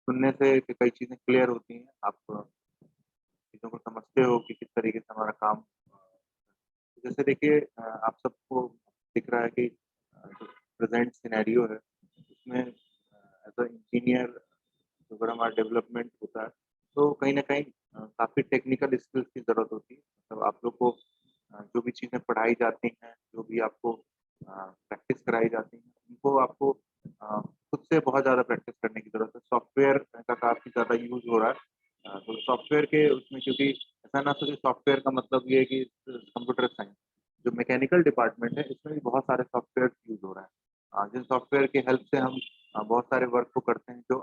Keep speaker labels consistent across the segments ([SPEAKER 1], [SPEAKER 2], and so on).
[SPEAKER 1] सुनने से कई चीज़ें क्लियर होती हैं। आप चीज़ों को समझते हो कि किस तरीके से हमारा काम जैसे देखिए आप सबको दिख रहा है कि जो प्रेज़ेंट सिनेरियो है, उसमें एज़ अ इंजीनियर तो अगर हमारा डेवलपमेंट होता है, तो कहीं न कहीं काफ़ी टेक्निकल स्किल्स की ज़रूरत होती है। मतलब आप लोग को जो भी चीज़ें पढ़ाई जाती हैं, जो भी आपको प्रैक्टिस कराई जाती हैं, उनको आपको खुद से बहुत ज़्यादा प्रैक्टिस करने की ज़रूरत है। सॉफ्टवेयर का काफ़ी ज़्यादा यूज़ हो रहा है। तो सॉफ्टवेयर के उसमें क्योंकि ऐसा ना सोचिए सॉफ्टवेयर का मतलब ये है कि कंप्यूटर साइंस, जो मैकेनिकल डिपार्टमेंट है, इसमें भी बहुत सारे सॉफ्टवेयर यूज़ हो रहा है। जिन सॉफ्टवेयर की हेल्प से हम बहुत सारे वर्क को करते हैं जो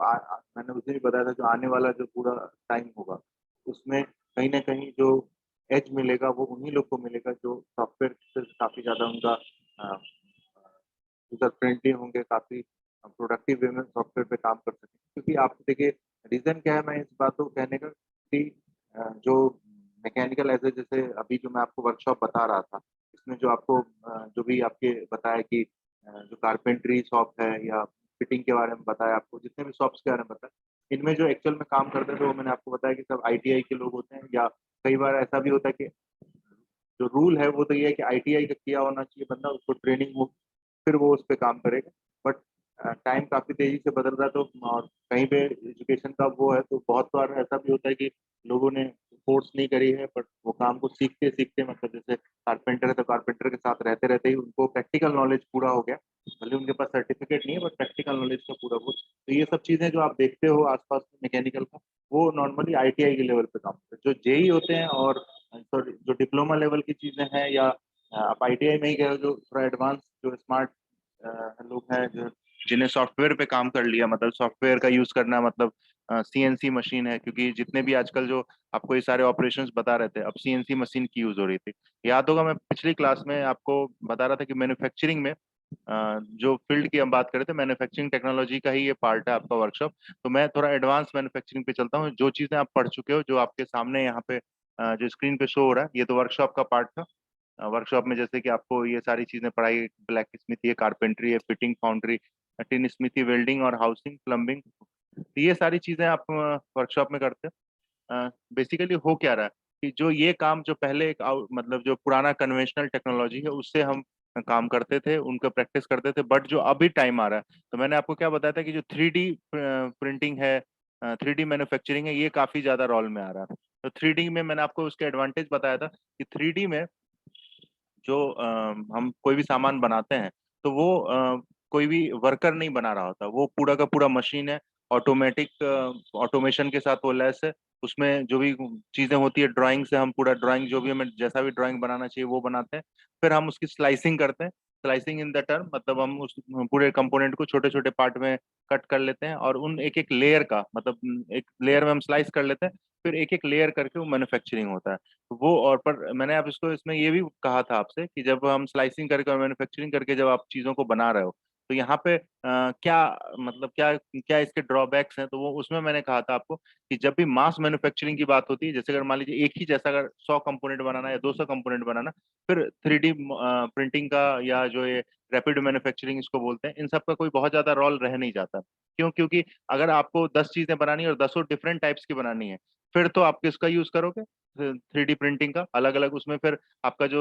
[SPEAKER 1] मैंने उसे भी बताया था जो आने वाला जो पूरा टाइम होगा, उसमें कहीं न कहीं जो एज मिलेगा वो उन्हीं लोग को मिलेगा जो सॉफ्टवेयर से काफ़ी ज़्यादा उनका अ, यूज़र फ्रेंडली होंगे, काफ़ी प्रोडक्टिव वे में सॉफ्टवेयर पे काम कर सकें। क्योंकि आप देखिए रीज़न क्या है मैं इस बात को कहने का कि जो मैकेनिकल एज़ जैसे अभी जो मैं आपको वर्कशॉप बता रहा था, इसमें जो आपको जो भी आपके बताया कि जो कारपेंटरी शॉप है या फिटिंग के बारे में बताया आपको, जितने भी शॉप्स के बारे में बताया, इनमें जो एक्चुअल में काम करते हैं, तो वो मैंने आपको बताया कि सब आईटीआई के लोग होते हैं या कई बार ऐसा भी होता है कि जो रूल है वो तो ये है कि आईटीआई का किया होना चाहिए बंदा, उसको ट्रेनिंग हो, फिर वो उस पे काम करेगा। बट टाइम काफ़ी तेज़ी से बदल रहा है तो और कहीं पे एजुकेशन का वो है तो बहुत बार ऐसा भी होता है कि लोगों ने कोर्स नहीं करी है बट वो काम को सीखते-सीखते मतलब जैसे कारपेंटर है तो कारपेंटर के साथ रहते-रहते ही उनको प्रैक्टिकल नॉलेज पूरा हो गया। भले उनके पास सर्टिफिकेट नहीं है बट प्रैक्टिकल नॉलेज का पूरा वो तो ये सब चीज़ें जो आप देखते हो आस-पास में मैकेनिकल का, वो नॉर्मली आईटीआई के लेवल पे काम होता है। जो जेईई होते हैं और सॉरी जो डिप्लोमा लेवल की चीज़ें हैं या आप आईटीआई में ही गए हो जो थोड़ा एडवांस जो स्मार्ट लोग हैं जो जिन्हें सॉफ्टवेयर पे काम कर लिया मतलब सॉफ्टवेयर का यूज़ करना मतलब सीएनसी मशीन है क्योंकि जितने भी आजकल जो आपको ये सारे ऑपरेशंस बता रहे थे, अब सीएनसी मशीन की यूज़ हो रही थी। याद होगा मैं पिछली क्लास में आपको बता रहा था कि मैन्युफैक्चरिंग में जो फील्ड की हम बात कर रहे थे मैन्युफैक्चरिंग टेक्नोलॉजी का ही ये पार्ट है आपका वर्कशॉप। तो मैं थोड़ा एडवांस मैन्युफैक्चरिंग पे चलता हूँ। जो चीज़ें आप पढ़ चुके हो, जो आपके सामने यहाँ पे जो स्क्रीन पे शो हो रहा है, ये तो वर्कशॉप का पार्ट था। वर्कशॉप में जैसे कि आपको ये सारी चीज़ें पढ़ाई ब्लैक स्मिथी है, कारपेंटरी है, fitting, foundry, tin smithy, welding और हाउसिंग, प्लम्बिंग। तो ये सारी चीज़ें आप वर्कशॉप में करते हो। बेसिकली हो क्या रहा है कि जो ये काम जो पहले एक मतलब जो पुराना कन्वेंशनल टेक्नोलॉजी है उससे हम काम करते थे, उनका प्रैक्टिस करते थे, बट जो अभी टाइम आ रहा है, तो मैंने आपको क्या बताया था कि जो 3D प्रिंटिंग है, 3D मैन्युफैक्चरिंग है, ये काफ़ी ज़्यादा रोल में आ रहा है। तो 3D में मैंने आपको उसके एडवांटेज बताया था कि 3D में जो हम कोई भी सामान बनाते हैं, तो वो कोई भी वर्कर नहीं बना रहा होता, वो पूरा का पूरा मशीन है, ऑटोमेटिक ऑटोमेशन के साथ वो लैस है। उसमें जो भी चीज़ें होती है ड्राइंग से हम पूरा ड्राइंग जो भी हमें जैसा भी ड्राइंग बनाना चाहिए वो बनाते हैं। फिर हम उसकी स्लाइसिंग करते हैं। स्लाइसिंग इन द टर्म मतलब हम उस पूरे कंपोनेंट को छोटे-छोटे पार्ट में कट कर लेते हैं और उन एक-एक लेयर का मतलब एक लेयर में हम स्लाइस कर लेते हैं, फिर एक-एक लेयर करके वो मैन्युफैक्चरिंग होता है। वो और पर मैंने अब इसको इसमें ये भी कहा था आपसे कि जब हम स्लाइसिंग करके और मैन्युफैक्चरिंग करके जब आप चीज़ों को बना रहे हो, तो यहाँ पे क्या मतलब क्या क्या इसके ड्रॉबैक्स हैं? तो वो उसमें मैंने कहा था आपको कि जब भी मास मैन्युफैक्चरिंग की बात होती है, जैसे अगर मान लीजिए एक ही जैसा अगर 100 कंपोनेंट बनाना है या 200 कंपोनेंट बनाना, फिर 3D प्रिंटिंग का या जो ये रैपिड मैन्युफैक्चरिंग इसको बोलते हैं, इन सब का कोई बहुत ज़्यादा रोल रह नहीं जाता। क्यों? क्योंकि अगर आपको 10 चीज़ें बनानी है और दसों डिफरेंट टाइप्स की बनानी है, फिर तो आप किसका यूज़ करोगे? 3D प्रिंटिंग का अलग-अलग उसमें फिर आपका जो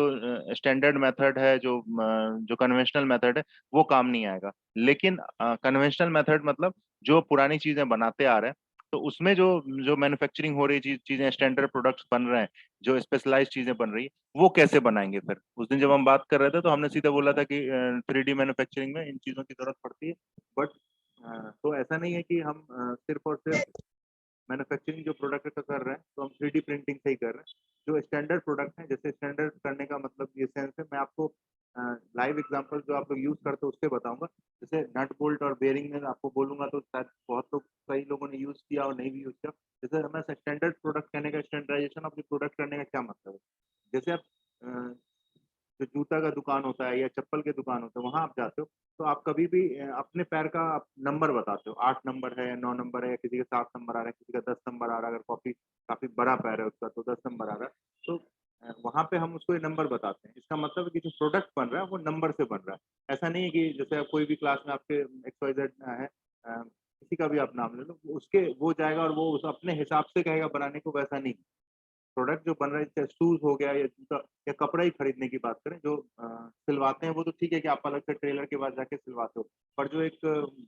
[SPEAKER 1] स्टैंडर्ड मेथड है, जो कन्वेंशनल मेथड है, वो काम नहीं आएगा। लेकिन कन्वेंशनल मेथड मतलब जो पुरानी चीज़ें बनाते आ रहे हैं, तो उसमें जो जो मैन्युफैक्चरिंग हो रही चीज़ें स्टैंडर्ड प्रोडक्ट्स बन रहे हैं, जो स्पेशलाइज़्ड चीज़ें बन रही हैं, वो कैसे बनाएँगे फिर? उस दिन जब हम बात कर रहे थे, तो हमने सीधे बोला था कि 3D मैन्युफैक्चरिंग में इन चीज़ों की ज़रूरत पड़ती है। बट तो ऐसा नहीं है कि हम सिर्फ़ और सिर्फ़ मैन्युफैक्चरिंग जो प्रोडक्ट का कर रहे हैं, तो हम 3D प्रिंटिंग से ही कर रहे हैं। जो स्टैंडर्ड प्रोडक्ट हैं, जैसे स्टैंडर्ड करने का मतलब ये सेंस है, मैं आपको लाइव एग्ज़ाम्पल जो आप लोग यूज़ करते हो उससे बताऊँगा। जैसे नट बोल्ट और बेयरिंग में आपको बोलूँगा तो शायद बहुत लोग कई लोगों ने यूज़ किया और नहीं भी यूज़ किया। जैसे हमें स्टैंडर्ड प्रोडक्ट कहने का स्टैंडर्डाइज़ेशन ऑफ द प्रोडक्ट करने का क्या मतलब है? जैसे आप अ, जो जूता का दुकान होता है या चप्पल की दुकान होता है, वहाँ आप जाते हो, तो आप कभी भी अपने पैर का आप नंबर बताते हो, 8 नंबर है या 9 नंबर है या किसी का 7 नंबर आ रहा है, किसी का 10 नंबर आ रहा है, अगर काफ़ी बड़ा पैर है उसका तो 10 नंबर आ रहा है। तो वहाँ पे हम उसको ये नंबर बताते हैं। इसका मतलब है कि जो प्रोडक्ट बन रहा है, वो नंबर से बन रहा है। ऐसा नहीं है कि जैसे आप कोई भी क्लास में आपके XYZ है, सीएनसी का भी आप नाम ले लो, उसके वो जाएगा और वो उस अपने हिसाब से कहेगा बनाने को, वैसा नहीं। प्रोडक्ट जो बन रहे हैं, चाहे शूज हो गया या जूता या कपड़ा ही खरीदने की बात करें, जो सिलवाते हैं वो तो ठीक है कि आप अलग से ट्रेलर के पास जाके सिलवाते हो, पर जो एक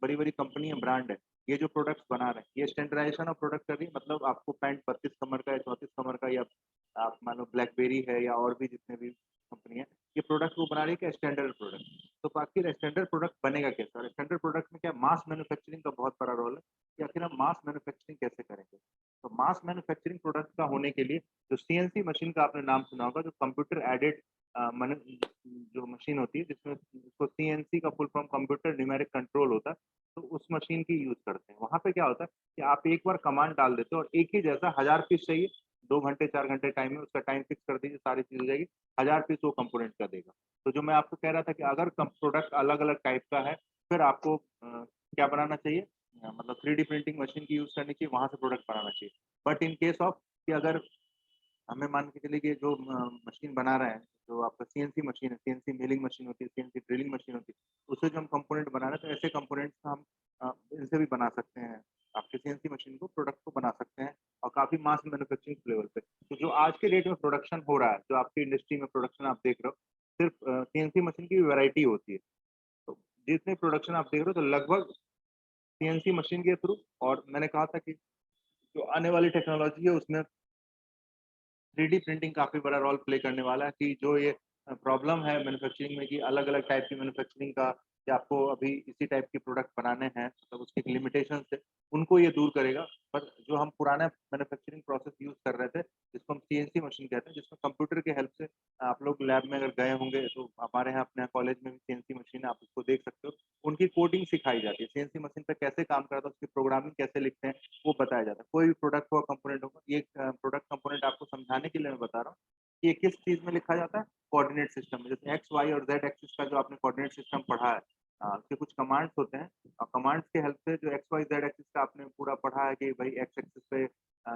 [SPEAKER 1] बड़ी बड़ी कंपनी है, ब्रांड है, ये जो प्रोडक्ट्स बना रहे हैं, ये स्टैंडर्डाइजेशन ऑफ प्रोडक्ट कर रही है। मतलब आपको पैंट 32 कमर का या 34 कमर का, या आप मान लो ब्लैकबेरी है या और भी जितने भी कंपनी है, ये प्रोडक्ट वो बना रही है कि स्टैंडर्ड प्रोडक्ट। तो आखिर स्टैंडर्ड प्रोडक्ट बनेगा कैसे, और स्टैंडर्ड प्रोडक्ट में क्या मास मैन्युफैक्चरिंग का बहुत बड़ा रोल है कि आखिर हम मास मैन्युफैक्चरिंग कैसे करेंगे। तो मास मैन्युफैक्चरिंग प्रोडक्ट का होने के लिए जो सीएनसी मशीन का आपने नाम सुना होगा, जो कंप्यूटर एडेड जो मशीन होती है, जिसमें उसको सीएनसी का full form computer numeric control होता है, तो उस मशीन की यूज करते हैं। वहां पे क्या होता है कि आप एक बार कमांड डाल देते हो और एक ही जैसा 1000 पीस चाहिए, 2 घंटे 4 घंटे टाइम में उसका टाइम फिक्स कर दीजिए, सारी चीज हो जाएगी, 1000 पीस वो कंपोनेंट का देगा। तो जो मैं आपको कह रहा था कि अगर प्रोडक्ट अलग अलग टाइप का है, फिर आपको क्या बनाना चाहिए, मतलब 3D प्रिंटिंग मशीन की यूज करनी चाहिए, वहां से प्रोडक्ट बनाना चाहिए। बट इन केस ऑफ कि अगर हमें मान के चलिए कि जो मशीन बना रहे हैं, जो आपका सीएनसी मशीन है, सीएनसी मिलिंग मशीन होती है, सीएनसी ड्रिलिंग मशीन होती है, उससे जो हम कंपोनेंट बना रहे हैं, तो ऐसे कंपोनेंट्स हम इनसे भी बना सकते हैं, आपके सीएनसी मशीन को, प्रोडक्ट को बना सकते हैं, और काफी मास मैन्युफैक्चरिंग लेवल पे। तो जो आज के डेट में प्रोडक्शन हो रहा है, जो आपकी इंडस्ट्री में प्रोडक्शन आप देख रहे हो, सिर्फ सीएनसी मशीन की वैरायटी होती है। तो जितने प्रोडक्शन आप देख रहे हो, तो लगभग सीएनसी मशीन के थ्रू, और मैंने कहा था कि जो आने वाली टेक्नोलॉजी है उसमें 3D प्रिंटिंग काफ़ी बड़ा रोल प्ले करने वाला है, कि जो ये प्रॉब्लम है मैन्युफैक्चरिंग में कि अलग-अलग टाइप की मैन्युफैक्चरिंग का, कि आपको अभी इसी टाइप के प्रोडक्ट बनाने हैं, मतलब उसके लिमिटेशंस है, उनको ये दूर करेगा। पर जो हम पुराना मैन्युफैक्चरिंग प्रोसेस यूज़ कर रहे थे, जिसको हम सीएनसी मशीन कहते हैं, जिसमें कंप्यूटर के हेल्प से आप लोग लैब में अगर गए होंगे, तो हमारे यहाँ अपने कॉलेज में भी सीएनसी मशीन है, आप उसको देख सकते हो। उनकी कोडिंग सिखाई जाती है, सीएनसी मशीन पे कैसे काम करता है, उसकी प्रोग्रामिंग कैसे लिखते हैं, वो बताया जाता है। कोई भी प्रोडक्ट हो, कंपोनेंट होगा, ये प्रोडक्ट कंपोनेंट आपको समझाने के लिए मैं बता रहा हूँ कि ये किस चीज़ में लिखा जाता है, कोऑर्डिनेट सिस्टम में। जैसे एक्स, वाई और जेड एक्सिस का जो आपने कोऑर्डिनेट सिस्टम पढ़ा है, उसके कुछ कमांड्स होते हैं, और कमांड्स के हेल्प से जो एक्स, वाई, जेड एक्सिस का आपने पूरा पढ़ा है कि भाई एक्स एक्सिस पे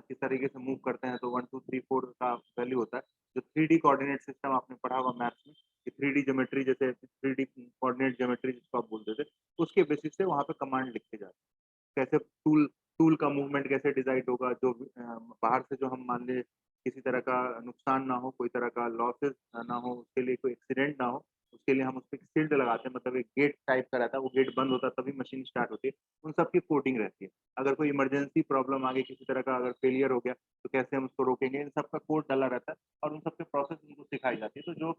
[SPEAKER 1] किस तरीके से मूव करते हैं, तो 1 2 3 4 का वैल्यू होता है। जो 3D कोऑर्डिनेट सिस्टम आपने पढ़ा होगा मैथ्स में, कि 3D ज्योमेट्री, जैसे 3D कोऑर्डिनेट ज्योमेट्री जिसको आप बोलते थे, उसके बेसिस से वहाँ पे कमांड लिखे जाते हैं। कैसे टूल टूल का मूवमेंट कैसे डिसाइड होगा, जो बाहर से जो हम मान ले किसी तरह का नुकसान ना हो, कोई तरह का लॉसेस ना हो, उसके लिए कोई एक्सीडेंट ना हो, उसके लिए हम उस पे शील्ड लगाते हैं, मतलब एक गेट टाइप का रहता है, वो गेट बंद होता है तभी मशीन स्टार्ट होती है। उन सब की कोडिंग रहती है। अगर कोई इमरजेंसी प्रॉब्लम आ गई, किसी तरह का अगर फेलियर हो गया, तो कैसे हम उसको रोकेंगे, इन सब का कोड डाला रहता है, और उन सब के प्रोसेस उनको सिखाई जाती है। तो जो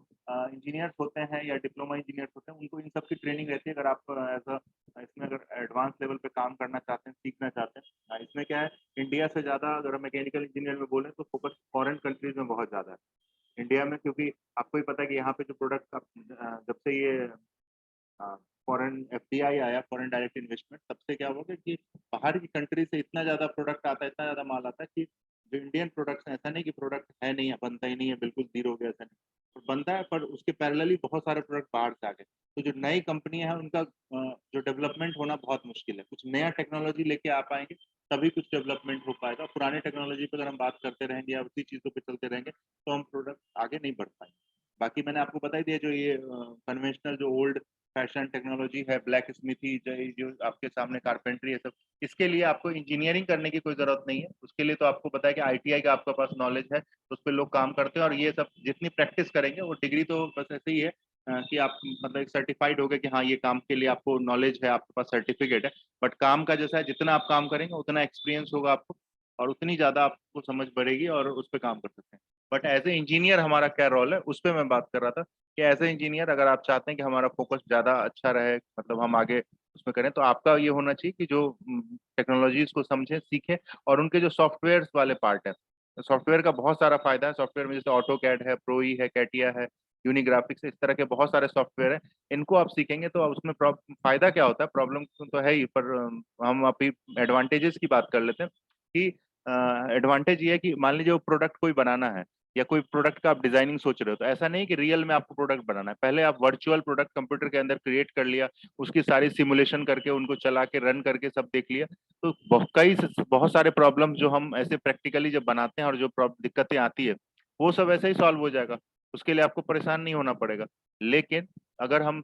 [SPEAKER 1] इंजीनियर्स होते हैं या डिप्लोमा इंजीनियर्स होते हैं, उनको इन सब की ट्रेनिंग रहती है। अगर आप एज अ इसमें अगर एडवांस लेवल पे काम करना चाहते हैं, सीखना चाहते हैं, इसमें क्या है, इंडिया से ज़्यादा अगर मैकेनिकल इंजीनियर में बोलें, तो फोकस फॉरेन कंट्रीज में बहुत ज़्यादा है। इंडिया में क्योंकि आपको ही पता है कि यहाँ पे जो प्रोडक्ट जब से ये फॉरेन एफडीआई आया, फॉरेन डायरेक्ट इन्वेस्टमेंट, तब से क्या हुआ कि बाहर की कंट्री से इतना ज़्यादा प्रोडक्ट आता है, इतना ज़्यादा माल आता है, कि जो इंडियन प्रोडक्ट्स हैं, ऐसा नहीं कि प्रोडक्ट है नहीं है, बनता ही नहीं है, बिल्कुल ज़ीरो हो गया, ऐसा नहीं। तो बनता है, पर उसके पैरेलली बहुत सारे प्रोडक्ट बाहर से आ गए। तो जो नई कंपनियाँ हैं, उनका जो डेवलपमेंट होना बहुत मुश्किल है। कुछ नया टेक्नोलॉजी लेके आ पाएँगे, तभी कुछ डेवलपमेंट हो पाएगा। पुराने टेक्नोलॉजी पे अगर हम बात करते रहेंगे या उसी चीज़ों पे चलते रहेंगे, तो हम प्रोडक्ट आगे नहीं बढ़ पाएँगे। बाकी मैंने आपको बता ही दिया, जो ये कन्वेंशनल जो ओल्ड फैशन टेक्नोलॉजी है, ब्लैक स्मिथी, जो आपके सामने कारपेंटरी है सब, इसके लिए आपको इंजीनियरिंग करने की कोई ज़रूरत नहीं है। उसके लिए तो आपको पता है कि आईटीआई का आपके पास नॉलेज है, उस पे लोग काम करते हैं, और ये सब जितनी प्रैक्टिस करेंगे, वो डिग्री तो बस ऐसे ही है कि आप मतलब एक सर्टिफाइड हो गए कि हाँ, ये काम के लिए आपको नॉलेज है, आपके पास सर्टिफिकेट है। बट काम का जैसा है, जितना आप काम करेंगे उतना एक्सपीरियंस होगा आपको, और उतनी ज़्यादा आपको समझ बढ़ेगी, और उस पे काम कर सकते हैं। बट एज ए इंजीनियर हमारा क्या रोल है, उस पर मैं बात कर रहा था, कि एज ए इंजीनियर अगर आप चाहते हैं कि हमारा फोकस ज़्यादा अच्छा रहे, मतलब हम आगे उसमें करें, तो आपका ये होना चाहिए कि जो टेक्नोलॉजीज को समझें, सीखें, और उनके जो सॉफ्टवेयर वाले पार्ट है, सॉफ्टवेयर का बहुत सारा फायदा है। सॉफ्टवेयर में जैसे ऑटो कैड है, प्रोई है, कैटिया है, यूनिग्राफिक्स, इस तरह के बहुत सारे सॉफ्टवेयर हैं। इनको आप सीखेंगे तो उसमें फायदा क्या होता है, प्रॉब्लम तो है ही, पर हम अभी एडवांटेजेस की बात कर लेते हैं। कि एडवांटेज ये है कि मान लीजिए वो प्रोडक्ट कोई बनाना है, या कोई प्रोडक्ट का आप डिजाइनिंग सोच रहे हो, तो ऐसा नहीं कि रियल में आपको प्रोडक्ट बनाना है। पहले आप वर्चुअल प्रोडक्ट कंप्यूटर के अंदर क्रिएट कर लिया, उसकी सारी सिमुलेशन करके, उनको चला के रन करके सब देख लिया, तो बहुत सारे प्रॉब्लम जो हम ऐसे प्रैक्टिकली जब बनाते हैं, और जो दिक्कतें आती है, वो सब ऐसे ही सॉल्व हो जाएगा। उसके लिए आपको परेशान नहीं होना पड़ेगा। लेकिन अगर हम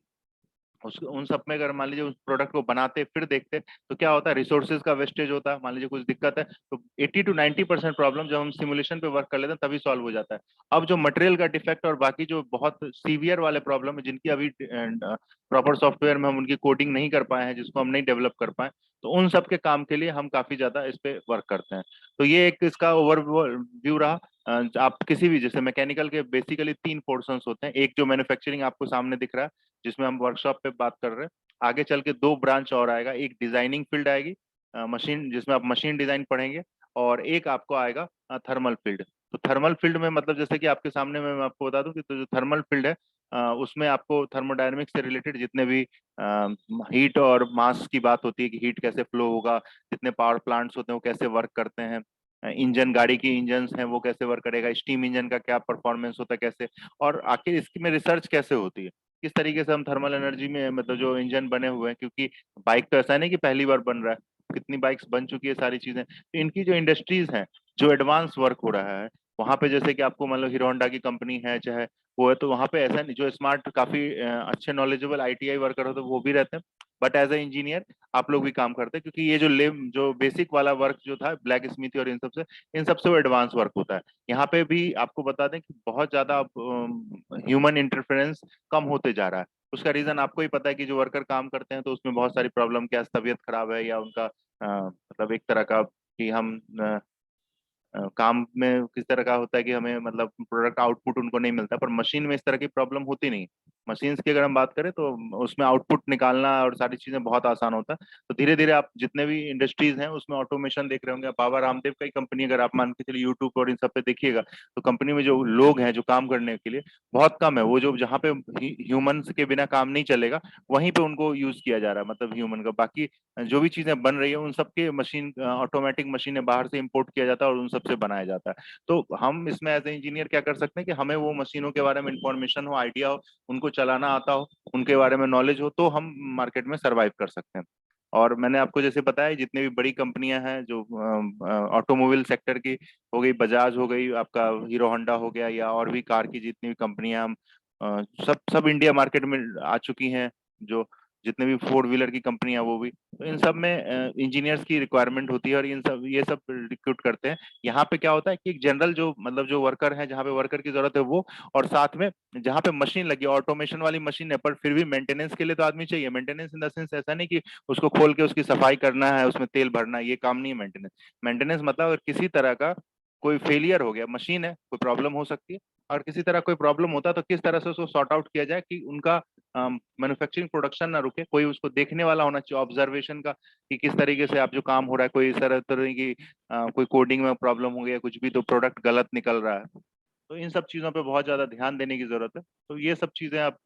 [SPEAKER 2] उन सब में अगर मान लीजिए उस प्रोडक्ट को बनाते फिर देखते तो क्या होता है, रिसोर्सेज का वेस्टेज होता है। मान लीजिए कुछ दिक्कत है तो 80 to 90% प्रॉब्लम जब हम सिमुलेशन पे वर्क कर लेते हैं तभी सॉल्व हो जाता है। अब जो मटेरियल का डिफेक्ट और बाकी जो बहुत सीवियर वाले प्रॉब्लम है जिनकी अभी प्रॉपर सॉफ्टवेयर में हम उनकी कोडिंग नहीं कर पाए हैं, जिसको हम नहीं डेवलप कर पाए, तो उन सब के काम के लिए हम काफी ज्यादा इस पे वर्क करते हैं। तो ये एक इसका ओवरव्यू रहा। आप किसी भी, जैसे मैकेनिकल के बेसिकली 3 पोर्शंस होते हैं। एक जो मैन्युफैक्चरिंग आपको सामने दिख रहा है जिसमें हम वर्कशॉप पे बात कर रहे हैं, आगे चल के 2 ब्रांच और आएगा। एक डिजाइनिंग फील्ड आएगी, मशीन, जिसमें आप मशीन डिजाइन पढ़ेंगे, और एक आपको आएगा थर्मल फील्ड। तो थर्मल फील्ड में मतलब जैसे कि आपके सामने मैं आपको बता दूं कि तो जो थर्मल फील्ड है उसमें आपको थर्मोडायनेमिक्स से रिलेटेड जितने भी हीट और मास की बात होती है कि हीट कैसे फ्लो होगा, जितने पावर प्लांट्स होते हैं वो कैसे वर्क करते हैं, इंजन, गाड़ी की इंजन हैं वो कैसे वर्क करेगा, स्टीम इंजन का क्या परफॉर्मेंस होता है कैसे, और आखिर इसकी में रिसर्च कैसे होती है, किस तरीके से हम थर्मल एनर्जी में मतलब जो इंजन बने हुए हैं, क्योंकि बाइक तो ऐसा नहीं कि पहली बार बन रहा है, कितनी बाइक्स बन चुकी है सारी चीजें। तो इनकी जो इंडस्ट्रीज हैं, जो एडवांस वर्क हो रहा है वहां पे, जैसे कि आपको मतलब हीरो होंडा की कंपनी है चाहे वो है, तो वहां पे ऐसा नहीं, जो स्मार्ट काफी अच्छे नॉलेजेबल आईटीआई वर्कर होते हैं वो भी रहते हैं, बट एज ए इंजीनियर आप लोग भी काम करते हैं, क्योंकि ये जो जो बेसिक वाला वर्क जो था ब्लैक स्मिथी और इन सबसे वो एडवांस वर्क होता है। यहाँ पे भी आपको बता दें कि बहुत ज्यादा ह्यूमन इंटरफेरेंस कम होते जा रहा है। उसका रीजन आपको ही पता है कि जो वर्कर काम करते हैं तो उसमें बहुत सारी प्रॉब्लम, क्या तबीयत खराब है या उनका मतलब एक तरह का कि हम काम में किस तरह का होता है कि हमें मतलब प्रोडक्ट आउटपुट उनको नहीं मिलता, पर मशीन में इस तरह की प्रॉब्लम होती नहीं। मशीन्स की अगर हम बात करें तो उसमें आउटपुट निकालना और सारी चीजें बहुत आसान होता है। तो धीरे धीरे आप जितने भी इंडस्ट्रीज हैं उसमें ऑटोमेशन देख रहे होंगे। बाबा रामदेव का ही कंपनी अगर आप मान के चलिए यूट्यूब और इन सब पे देखिएगा, तो कंपनी में जो लोग हैं जो काम करने के लिए बहुत कम है। वो जो जहाँ पे ह्यूमंस के बिना काम नहीं चलेगा वहीं पे उनको यूज किया जा रहा है, मतलब ह्यूमन का। बाकी जो भी चीजें बन रही है उन सबके मशीन, ऑटोमेटिक मशीनें बाहर से इंपोर्ट किया जाता है और उन सबसे बनाया जाता है। तो हम इसमें एज ए इंजीनियर क्या कर सकते हैं कि हमें वो मशीनों के बारे में इंफॉर्मेशन हो, आइडिया हो, उनको चलाना आता हो, उनके बारे में नॉलेज हो, तो हम मार्केट में सरवाइव कर सकते हैं। और मैंने आपको जैसे बताया जितने भी बड़ी कंपनियां हैं जो ऑटोमोबाइल सेक्टर की, हो गई बजाज, हो गई आपका हीरो होंडा हो गया, या और भी कार की जितनी भी कंपनियां हम सब सब इंडिया मार्केट में आ चुकी हैं। जो जितने भी 4 व्हीलर की कंपनियां वो भी, तो इन सब में इंजीनियर्स की रिक्वायरमेंट होती है और इन सब ये सब रिक्रूट करते हैं। यहाँ पे क्या होता है कि एक जनरल जो मतलब जो वर्कर है, जहाँ पे वर्कर की जरूरत है वो, और साथ में जहाँ पे मशीन लगी, ऑटोमेशन वाली मशीन है, पर फिर भी मेंटेनेंस के लिए तो आदमी चाहिए। मेंटेनेंस इन द सेंस ऐसा नहीं कि उसको खोल के उसकी सफाई करना है, उसमें तेल भरना है, ये काम नहीं है मेंटेनेंस। मेंटेनेंस मतलब अगर किसी तरह का कोई फेलियर हो गया, मशीन है, कोई प्रॉब्लम हो सकती है, और किसी तरह कोई प्रॉब्लम होता है तो किस तरह से उसको सॉर्ट आउट किया जाए कि उनका मैन्युफैक्चरिंग प्रोडक्शन ना रुके। कोई उसको देखने वाला होना चाहिए, ऑब्जर्वेशन का, कि किस तरीके से आप जो काम हो रहा है, कोई इस तरह की कोई कोडिंग में प्रॉब्लम हो गया कुछ भी, तो प्रोडक्ट गलत निकल रहा है। तो इन सब चीजों पे बहुत ज्यादा ध्यान देने की जरूरत है। तो ये सब चीजें आप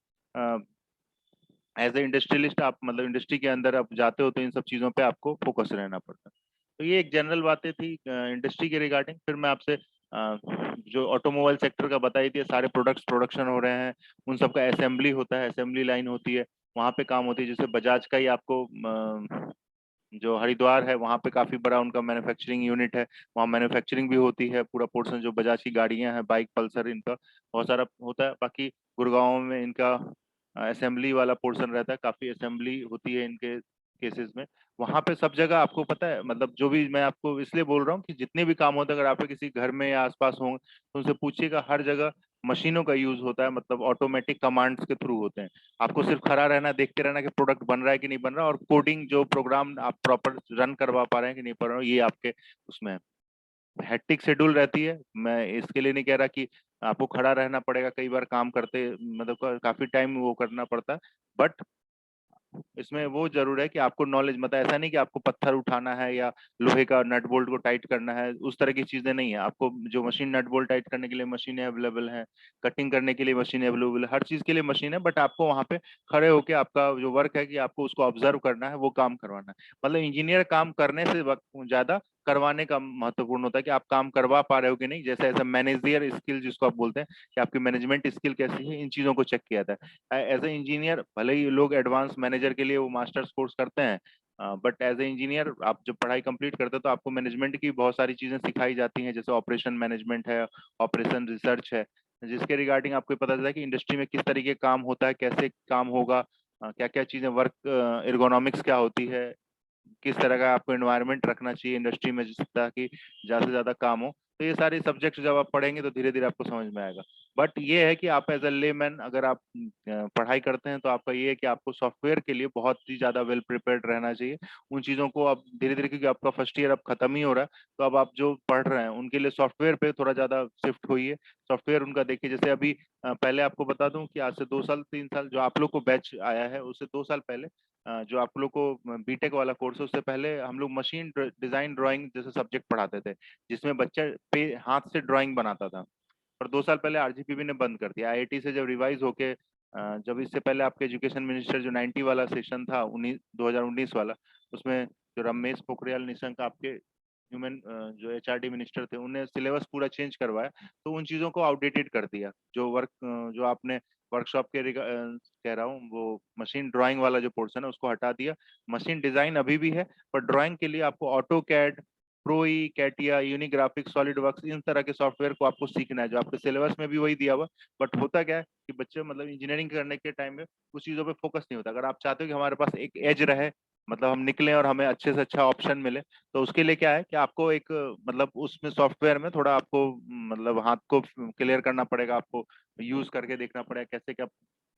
[SPEAKER 2] एज ए इंडस्ट्रियलिस्ट, आप मतलब इंडस्ट्री के अंदर आप जाते हो तो इन सब चीजों पे आपको फोकस रहना पड़ता है। तो ये एक जनरल बातें थी इंडस्ट्री के रिगार्डिंग। फिर मैं आपसे जो ऑटोमोबाइल सेक्टर का बताई थी, सारे प्रोडक्ट्स प्रोडक्शन हो रहे हैं, उन सब का असेंबली होता है, असेंबली लाइन होती है, वहाँ पे काम होती है। जैसे बजाज का ही आपको जो हरिद्वार है वहाँ पे काफी बड़ा उनका मैन्युफैक्चरिंग यूनिट है, वहाँ मैन्युफैक्चरिंग भी होती है। पूरा पोर्शन जो बजाज की गाड़ियां हैं, बाइक, पल्सर, इनका बहुत सारा होता है। बाकी गुड़गांव में इनका असेंबली वाला पोर्शन रहता है, काफी असेंबली होती है इनके केसेस में। वहां पे सब जगह आपको पता है, मतलब जो भी मैं आपको इसलिए बोल रहा हूँ कि जितने भी काम होते हैं, अगर आप किसी घर में या आसपास हों तो उनसे पूछिएगा, हर जगह मशीनों का यूज होता है, मतलब ऑटोमेटिक कमांड्स के थ्रू होते हैं। आपको सिर्फ खड़ा रहना, देखते रहना कि प्रोडक्ट बन रहा है कि नहीं बन रहा, और कोडिंग जो प्रोग्राम आप प्रॉपर रन करवा पा रहे हैं कि नहीं पा रहे हो, ये आपके उसमें है। हेक्टिक शेड्यूल रहती है, मैं इसके लिए नहीं कह रहा कि आपको खड़ा रहना पड़ेगा, कई बार काम करते मतलब काफी टाइम वो करना पड़ता है, बट इसमें वो जरूर है कि आपको नॉलेज, मतलब ऐसा नहीं कि आपको पत्थर उठाना है या लोहे का नट बोल्ट को टाइट करना है, उस तरह की चीजें नहीं है। आपको जो मशीन नट बोल्ट टाइट करने के लिए मशीनें अवेलेबल हैं, कटिंग करने के लिए मशीनें अवेलेबल है, हर चीज के लिए मशीन है, बट आपको वहां पे खड़े होके आपका जो वर्क है कि आपको उसको ऑब्जर्व करना है, वो काम करवाना है। मतलब इंजीनियर काम करने से ज्यादा करवाने का महत्वपूर्ण होता है कि आप काम करवा पा रहे हो कि नहीं। जैसे ऐसा मैनेजर स्किल जिसको आप बोलते हैं कि आपकी मैनेजमेंट स्किल कैसी है, इन चीजों को चेक किया जाता है। एज ए इंजीनियर भले ही लोग एडवांस मैनेजर के लिए वो मास्टर्स कोर्स करते हैं, बट एज ए इंजीनियर आप जब पढ़ाई कंप्लीट करते हो तो आपको मैनेजमेंट की बहुत सारी चीजें सिखाई जाती हैं, जैसे ऑपरेशन मैनेजमेंट है, ऑपरेशन रिसर्च है, जिसके रिगार्डिंग आपको पता चलता है कि इंडस्ट्री में किस तरीके का काम होता है, कैसे काम होगा, क्या क्या चीजें वर्क एर्गोनॉमिक्स क्या होती है, किस तरह का आपको एनवायरनमेंट रखना चाहिए इंडस्ट्री में ताकि ज्यादा से ज्यादा काम हो। तो ये सारे सब्जेक्ट जब आप पढ़ेंगे तो धीरे धीरे आपको समझ में आएगा। बट ये है कि आप एज अ लेमैन अगर आप पढ़ाई करते हैं तो आपका ये है कि आपको सॉफ्टवेयर के लिए बहुत ही ज्यादा वेल प्रिपेयर्ड रहना चाहिए। उन चीजों को आप धीरे धीरे, क्योंकि आपका फर्स्ट ईयर अब खत्म ही हो रहा है, तो अब आप जो पढ़ रहे हैं उनके लिए सॉफ्टवेयर पे थोड़ा ज्यादा शिफ्ट होइए। सॉफ्टवेयर उनका देखिए, जैसे अभी पहले आपको बता दूं कि आज से 2 साल 3 साल जो आप लोग को बैच आया है उससे 2 साल पहले जो आप लोग को बीटेक वाला कोर्स है उससे पहले हम लोग मशीन डिजाइन ड्राइंग जैसे सब्जेक्ट पढ़ाते थे, जिसमें बच्चा पे हाथ से ड्राइंग बनाता था। और 2 साल पहले आरजीपीवी ने बंद कर दिया। आईआईटी से जब रिवाइज होके जब इससे पहले आपके एजुकेशन मिनिस्टर जो 90 वाला सेशन था 2019 वाला, उसमें जो रमेश पोखरियाल निशंक आपके ह्यूमन जो एचआरडी मिनिस्टर थे, उन्हें सिलेबस पूरा चेंज करवाया। तो उन चीजों को आउटडेटेड कर दिया। जो जो आपने वर्कशॉप के कह रहा हूँ, वो मशीन ड्राइंग वाला जो पोर्शन है उसको हटा दिया। मशीन डिजाइन अभी भी है, पर ड्राइंग के लिए आपको AutoCAD, ProE, CATIA, Unigraphics, SolidWorks, इन तरह के सॉफ्टवेयर को आपको सीखना है, जो आपके सिलेबस में भी वही दिया हुआ। बट होता क्या है कि बच्चे मतलब इंजीनियरिंग करने के टाइम में उस चीजों पे फोकस नहीं होता। अगर आप चाहते हो कि हमारे पास एक एज रहे, मतलब हम निकलें और हमें अच्छे से अच्छा ऑप्शन मिले, तो उसके लिए क्या है कि आपको एक मतलब उसमें सॉफ्टवेयर में थोड़ा आपको मतलब हाथ को क्लियर करना पड़ेगा, आपको यूज करके देखना पड़ेगा कैसे क्या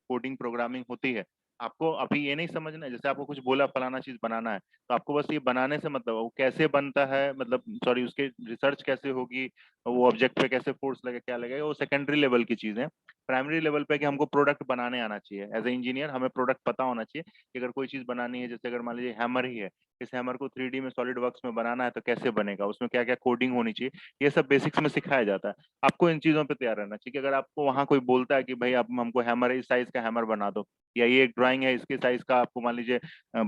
[SPEAKER 2] कोडिंग प्रोग्रामिंग होती है। आपको अभी ये नहीं समझना है, जैसे आपको कुछ बोला फलाना चीज बनाना है, तो आपको बस ये बनाने से मतलब वो कैसे बनता है, मतलब सॉरी उसके रिसर्च कैसे होगी, वो ऑब्जेक्ट पे कैसे फोर्स लगे क्या लगेगा, वो सेकेंडरी लेवल की चीजें। प्राइमरी लेवल पे कि हमको प्रोडक्ट बनाने आना चाहिए। एज ए इंजीनियर हमें प्रोडक्ट पता होना चाहिए कि अगर कोई चीज बनानी है, जैसे अगर मान लीजिए हैमर ही है, इस हैमर को 3D में सॉलिड वर्क्स में बनाना है तो कैसे बनेगा, उसमें क्या क्या कोडिंग होनी चाहिए, ये सब बेसिक्स में सिखाया जाता है। आपको इन चीजों पे तैयार रहना चाहिए कि अगर आपको वहां कोई बोलता है कि भाई आप हमको हैमर इस साइज का हैमर बना दो, या ये एक ड्राइंग है इसके साइज का, आपको मान लीजिए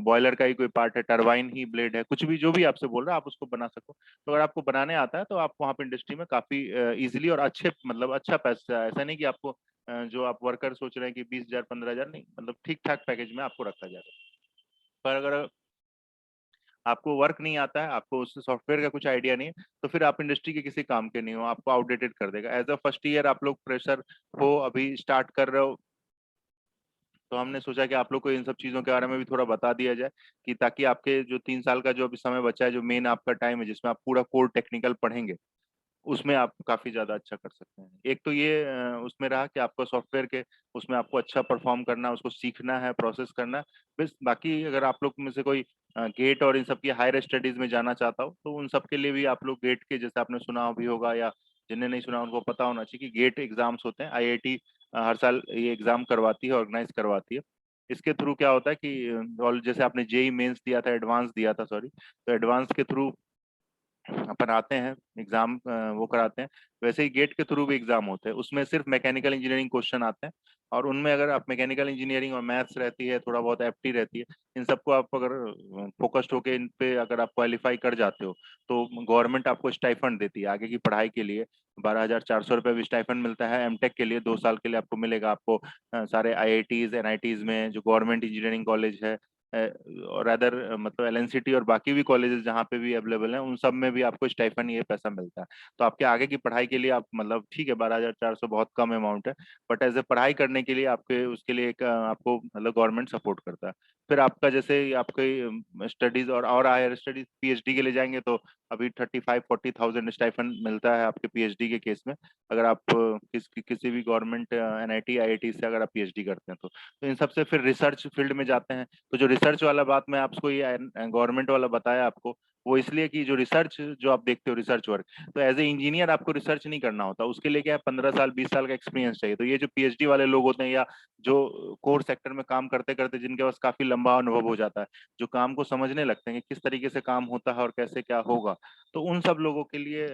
[SPEAKER 2] बॉयलर का ही कोई पार्ट है, टरबाइन ही ब्लेड है, कुछ भी जो भी आपसे बोल रहा है आप उसको बना सको। तो अगर आपको बनाने आता है तो आप वहाँ पे इंडस्ट्री में काफी इजिली और अच्छे मतलब अच्छा पैसा, ऐसा नहीं कि आपको जो आप वर्कर सोच रहे हैं कि 20,000 15,000, नहीं, मतलब ठीक ठाक पैकेज में आपको रखा जाएगा। पर अगर आपको वर्क नहीं आता है, आपको उस सॉफ्टवेयर का कुछ आइडिया नहीं है, तो फिर आप इंडस्ट्री के किसी काम के नहीं हो, आपको आउटडेटेड कर देगा। एज अ फर्स्ट ईयर आप लोग फ्रेशर हो, अभी स्टार्ट कर रहे हो, तो हमने सोचा कि आप लोग को इन सब चीजों के बारे में भी थोड़ा बता दिया जाए, कि ताकि आपके जो 3 साल का जो अभी समय बचा है, जो मेन आपका टाइम है जिसमें आप पूरा कोर टेक्निकल पढ़ेंगे, उसमें आप काफी ज्यादा अच्छा कर सकते हैं। एक तो ये उसमें रहा कि आपको सॉफ्टवेयर के उसमें आपको अच्छा परफॉर्म करना है, उसको सीखना है, प्रोसेस करना है। बस बाकी अगर आप लोग में से कोई गेट और इन सब की हायर स्टडीज में जाना चाहता हो, तो उन सब के लिए भी आप लोग गेट के, जैसे आपने सुना भी होगा या जिन्हें नहीं सुना उनको पता होना चाहिए कि गेट एग्जाम्स होते हैं। आईआईटी हर साल ये एग्जाम करवाती है, ऑर्गेनाइज करवाती है। इसके थ्रू क्या होता है कि और जैसे आपने जेई मेंस दिया था, एडवांस दिया था सॉरी, तो एडवांस के थ्रू अपन आते हैं एग्जाम वो कराते हैं, वैसे ही गेट के थ्रू भी एग्जाम होते हैं। उसमें सिर्फ मैकेनिकल इंजीनियरिंग क्वेश्चन आते हैं, और उनमें अगर आप मैकेनिकल इंजीनियरिंग और मैथ्स रहती है, थोड़ा बहुत एप्टी रहती है, इन सबको आप अगर फोकस्ड होके इन पे अगर आप क्वालिफाई कर जाते हो, तो गवर्नमेंट आपको स्टाइफंड देती है आगे की पढ़ाई के लिए। 12,400 रुपये भी स्टाइफंड मिलता है। एमटेक के लिए 2 साल के लिए आपको मिलेगा। आपको सारे आईआईटीज एनआईटीज में जो गवर्नमेंट इंजीनियरिंग कॉलेज है, और अदर मतलब एलएनसीटी और बाकी भी कॉलेजेस जहाँ पे भी अवेलेबल हैं, उन सब में भी आपको स्टाइफन ये पैसा मिलता है। तो आपके आगे की पढ़ाई के लिए आप मतलब ठीक है 12,400 बहुत कम अमाउंट है, बट एज ए पढ़ाई करने के लिए आपके उसके लिए एक आपको मतलब गवर्नमेंट सपोर्ट करता है। फिर आपका जैसे आपके स्टडीज और हायर स्टडीज पीएचडी के लिए जाएंगे, तो अभी 35-40,000 स्टाइफन मिलता है आपके पीएचडी के केस में, अगर आप किसी भी गवर्नमेंट एनआईटी आईआईटी से अगर आप पीएचडी करते हैं तो इन सबसे फिर रिसर्च फील्ड में जाते हैं। तो जो रिसर्च वाला बात मैं आपको ये गवर्नमेंट वाला बताया आपको, वो इसलिए कि जो रिसर्च जो आप देखते हो रिसर्च वर्क, तो एज ए इंजीनियर आपको रिसर्च नहीं करना होता, उसके लिए क्या है 15 साल 20 साल का एक्सपीरियंस चाहिए। तो ये जो पीएचडी वाले लोग होते हैं, या जो कोर सेक्टर में काम करते करते जिनके पास काफी लंबा अनुभव हो जाता है, जो काम को समझने लगते हैं कि किस तरीके से काम होता है और कैसे क्या होगा, तो उन सब लोगों के लिए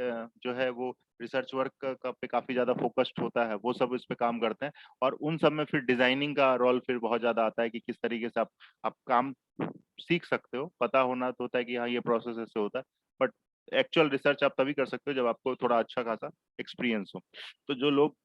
[SPEAKER 2] जो है वो रिसर्च वर्क का पे काफी ज्यादा फोकस्ड होता है, वो सब इस पे काम करते हैं। और उन सब में फिर डिजाइनिंग का रोल फिर बहुत ज्यादा आता है कि किस तरीके से आप काम सीख सकते हो। पता होना तो होता है कि हाँ ये प्रोसेस ऐसे होता है, बट एक्चुअल रिसर्च आप तभी कर सकते हो जब आपको थोड़ा अच्छा खासा एक्सपीरियंस हो। तो जो लोग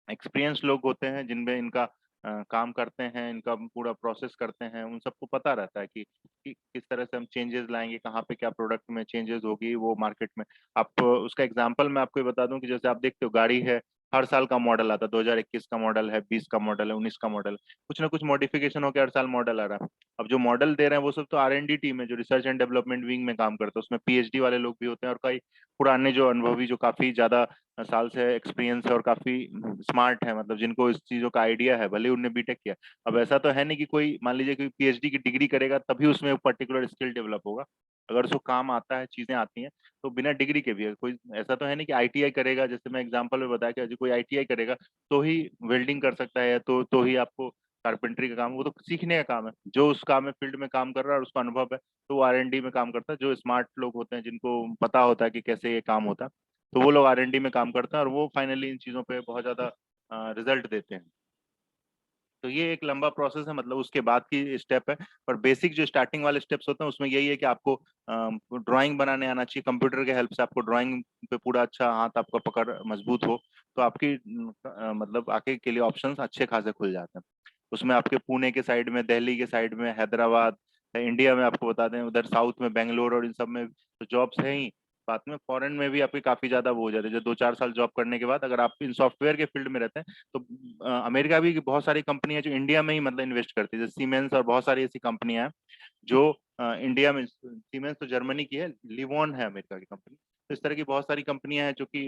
[SPEAKER 2] एक्सपीरियंस लोग होते हैं जिनमें इनका काम करते हैं, इनका पूरा प्रोसेस करते हैं, उन सबको पता रहता है कि किस तरह से हम चेंजेस लाएंगे, कहाँ पे क्या प्रोडक्ट में चेंजेस होगी वो मार्केट में। आप उसका एग्जांपल मैं आपको ये बता दूं कि जैसे आप देखते हो गाड़ी है, हर साल का मॉडल आता है, 2021 का मॉडल है, 20 का मॉडल है, 19 का मॉडल है, कुछ ना कुछ मॉडिफिकेशन होकर हर साल मॉडल आ रहा है। अब जो मॉडल दे रहे हैं वो सब तो R&D टीम है जो रिसर्च एंड डेवलपमेंट विंग में काम करता है, उसमें PhD वाले लोग भी होते हैं और कई पुराने जो अनुभवी जो काफी ज्यादा साल से एक्सपीरियंस है और काफी स्मार्ट है, मतलब जिनको इस चीजों का आइडिया है, भले उनने बीटेक किया। अब ऐसा तो है नहीं कि कोई मान लीजिए कोई PhD की डिग्री करेगा तभी उसमें पर्टिकुलर स्किल डेवलप होगा। अगर उसको काम आता है, चीजें आती हैं, तो बिना डिग्री के भी है। कोई ऐसा तो है नहीं कि ITI करेगा, जैसे मैं एग्जांपल में बताया कि अगर कोई ITI करेगा तो ही वेल्डिंग कर सकता है, तो ही आपको कारपेंटरी का काम, वो तो सीखने का काम है। जो उस काम में फील्ड में काम कर रहा है और उसका अनुभव है तो वो R&D में काम करता है। जो स्मार्ट लोग होते हैं जिनको पता होता है कि कैसे ये काम होता है, तो वो लोग R&D में काम करते हैं और वो फाइनली इन चीजों पे बहुत ज्यादा रिजल्ट देते हैं। तो ये एक लंबा प्रोसेस है, मतलब उसके बाद की स्टेप है। पर बेसिक जो स्टार्टिंग वाले स्टेप्स होते हैं उसमें यही है कि आपको ड्राइंग बनाने आना चाहिए, कंप्यूटर के हेल्प से आपको ड्राइंग पे पूरा अच्छा हाथ आपका पकड़ मजबूत हो, तो आपकी मतलब आगे के लिए ऑप्शंस अच्छे खासे खुल जाते हैं। उसमें आपके पुणे के साइड में, दिल्ली के साइड में, हैदराबाद, इंडिया में आपको बता दें उधर साउथ में बेंगलोर और इन सब में तो जॉब्स है ही। बाद में फॉरेन में भी आपकी काफी ज्यादा वो हो जाते हैं, जो 2-4 साल जॉब करने के बाद अगर आप इन सॉफ्टवेयर के फील्ड में रहते हैं तो अमेरिका भी बहुत सारी कंपनी है जो इंडिया में ही मतलब इन्वेस्ट करती है, जैसे सीमेंस और बहुत सारी ऐसी कंपनियां हैं जो इंडिया में, सीमेंस तो जर्मनी की है, लिवॉन है अमेरिका की कंपनी। तो इस तरह की बहुत सारी कंपनियां हैं जो कि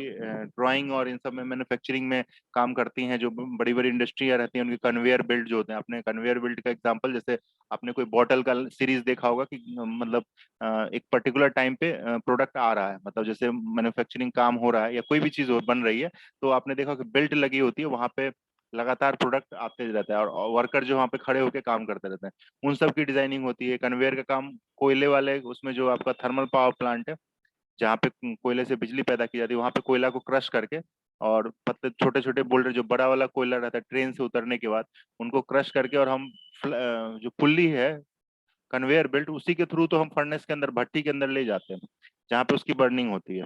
[SPEAKER 2] ड्राइंग और इन सब में मैन्युफैक्चरिंग में काम करती हैं। जो बड़ी बड़ी इंडस्ट्रियां रहती हैं उनके कन्वेयर बेल्ट जो होते हैं, अपने कन्वेयर बेल्ट का एग्जांपल जैसे आपने कोई बॉटल का सीरीज देखा होगा कि मतलब एक पर्टिकुलर टाइम पे प्रोडक्ट आ रहा है, मतलब जैसे मैन्युफैक्चरिंग काम हो रहा है या कोई भी चीज बन रही है, तो आपने देखा कि बेल्ट लगी होती है वहां पे, लगातार प्रोडक्ट आते रहता है और वर्कर जो वहाँ पे खड़े होकर काम करते रहते हैं, उन सब की डिजाइनिंग होती है। कन्वेयर का काम कोयले वाले, उसमें जो आपका थर्मल पावर प्लांट है जहाँ पे कोयले से बिजली पैदा की जाती है, वहां पे कोयला को क्रश करके और पतले छोटे छोटे बोल्डर, जो बड़ा वाला कोयला रहता है ट्रेन से उतरने के बाद, उनको क्रश करके और हम जो पुल्ली है, कन्वेयर बेल्ट, उसी के थ्रू तो हम फर्नेस के अंदर, भट्टी के अंदर ले जाते हैं जहाँ पे उसकी बर्निंग होती है।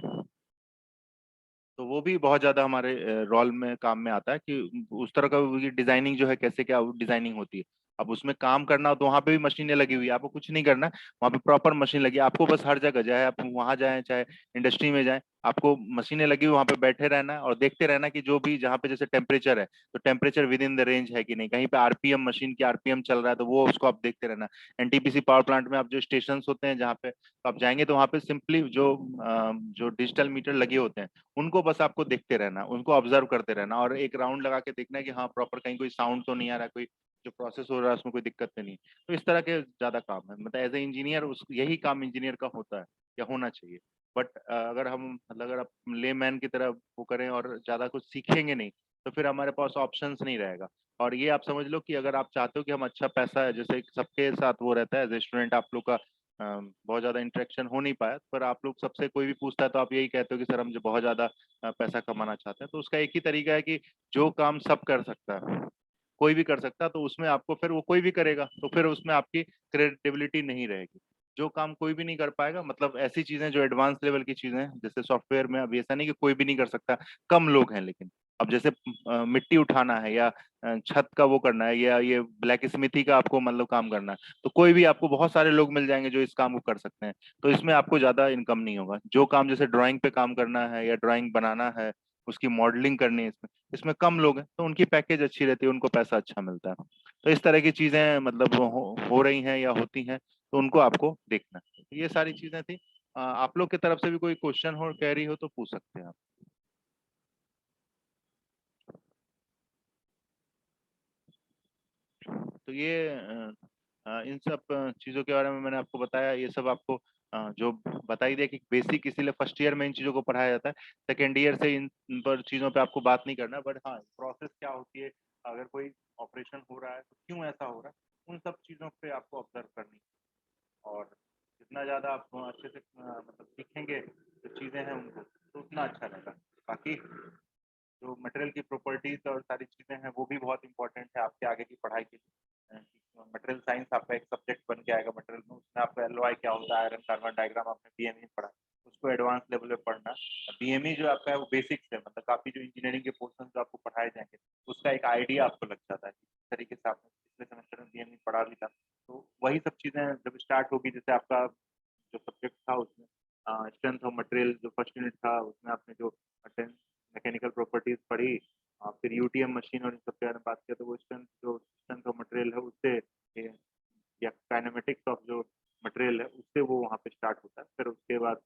[SPEAKER 2] तो वो भी बहुत ज्यादा हमारे रोल में काम में आता है कि उस तरह का डिजाइनिंग जो है कैसे क्या डिजाइनिंग होती है। अब उसमें काम करना हो तो वहां पे भी मशीनें लगी हुई है, आपको कुछ नहीं करना है, वहां पे प्रॉपर मशीन लगी है। आपको बस हर जगह जाए, आप वहां जाए चाहे इंडस्ट्री में जाए, आपको मशीनें लगी हुई वहां पे बैठे रहना है और देखते रहना कि जो भी जहाँ पे जैसे टेम्परेचर है तो temperature with in the range है कि नहीं, कहीं पे RPM, मशीन की RPM चल रहा है तो वो उसको आप देखते रहना। NTPC पावर प्लांट में आप जो स्टेशन होते हैं जहाँ पे तो आप जाएंगे तो वहाँ पे सिंपली जो डिजिटल मीटर लगे होते हैं उनको बस आपको देखते रहना, उनको ऑब्जर्व करते रहना और एक राउंड लगा के देखना है कि हाँ प्रॉपर कहीं कोई साउंड तो नहीं आ रहा, कोई जो प्रोसेस हो रहा है उसमें कोई दिक्कत तो नहीं। तो इस तरह के ज्यादा काम है, मतलब एज ए इंजीनियर उस यही काम इंजीनियर का होता है या होना चाहिए। बट अगर हम मतलब अगर आप ले मैन की तरह वो करें और ज्यादा कुछ सीखेंगे नहीं तो फिर हमारे पास ऑप्शंस नहीं रहेगा। और ये आप समझ लो कि अगर आप चाहते हो कि हम अच्छा पैसा, जैसे सबके साथ वो रहता है एज ए स्टूडेंट, आप लोग का बहुत ज्यादा इंटरेक्शन हो नहीं पाया, पर आप लोग सबसे कोई भी पूछता है तो आप यही कहते हो कि सर हम जो बहुत ज्यादा पैसा कमाना चाहते हैं। तो उसका एक ही तरीका है कि जो काम सब कर सकता है, कोई भी कर सकता है, तो उसमें आपको फिर वो कोई भी करेगा तो फिर उसमें आपकी क्रेडिटेबिलिटी नहीं रहेगी। जो काम कोई भी नहीं कर पाएगा, मतलब ऐसी चीजें जो एडवांस लेवल की चीजें हैं जैसे सॉफ्टवेयर में, अब ऐसा नहीं कि कोई भी नहीं कर सकता, कम लोग हैं लेकिन। अब जैसे मिट्टी उठाना है या छत का वो करना है या ये ब्लैक स्मिथी का आपको मतलब काम करना है, तो कोई भी आपको बहुत सारे लोग मिल जाएंगे जो इस काम को कर सकते हैं। तो इसमें आपको ज्यादा इनकम नहीं होगा। जो काम जैसे ड्राइंग पे काम करना है या ड्राइंग बनाना है, उसकी मॉडलिंग करनी है, इसमें इसमें कम लोग हैं तो उनकी पैकेज अच्छी रहती है, उनको पैसा अच्छा मिलता है। तो इस तरह की चीजें मतलब हो रही हैं या होती हैं, तो उनको आपको देखना है। तो ये सारी चीजें थी। आप लोग की तरफ से भी कोई क्वेश्चन हो, क्वेरी हो तो पूछ सकते हैं आप। तो ये इन सब चीजों के बारे में मैंने आपको बताया, ये सब आपको जो बताई दे कि बेसिक, इसीलिए फर्स्ट ईयर में इन चीजों को पढ़ाया जाता है। सेकेंड ईयर से इन पर चीजों पे आपको बात नहीं करना, बट हाँ प्रोसेस क्या होती है, अगर कोई ऑपरेशन हो रहा है तो क्यों ऐसा हो रहा है, उन सब चीजों पे आपको ऑब्जर्व करनी है। और जितना ज्यादा आप अच्छे से मतलब सीखेंगे जो चीजें हैं उनको, तो उतना अच्छा रहेगा। बाकी जो मटेरियल की प्रॉपर्टीज और सारी चीज़ें हैं वो भी बहुत इंपॉर्टेंट है आपके आगे की पढ़ाई के लिए। मटेरियल साइंस आपका एक सब्जेक्ट बन के आएगा मटेरियल में, उसमें आपका एलओआई क्या होता है, आयरन कार्बन डायग्राम आपने बीएमई में पढ़ा, उसको एडवांस लेवल पे पढ़ना। बीएमई जो आपका है वो बेसिक्स है, मतलब काफी जो इंजीनियरिंग के पोर्सन जो आपको पढ़ाए जाएंगे उसका एक आइडिया आपको लग जाता है किस तरीके से आपने पिछले सेमेस्टर में बीएमई पढ़ा भी था। तो वही सब चीज़ें जब स्टार्ट होगी, जैसे आपका जो सब्जेक्ट था उसमें स्ट्रेंथ ऑफ मटेरियल जो फर्स्ट यूनिट था उसमें आपने जो
[SPEAKER 1] मैकेनिकल प्रॉपर्टीज पढ़ी, फिर यूटीएम मशीन और इन सब के बारे में बात किया, तो वो स्ट्रेंथ ऑफ मटेरियल है उससे या काइनेमेटिक्स ऑफ जो मटेरियल है उससे वो वहाँ पे स्टार्ट होता है। फिर उसके बाद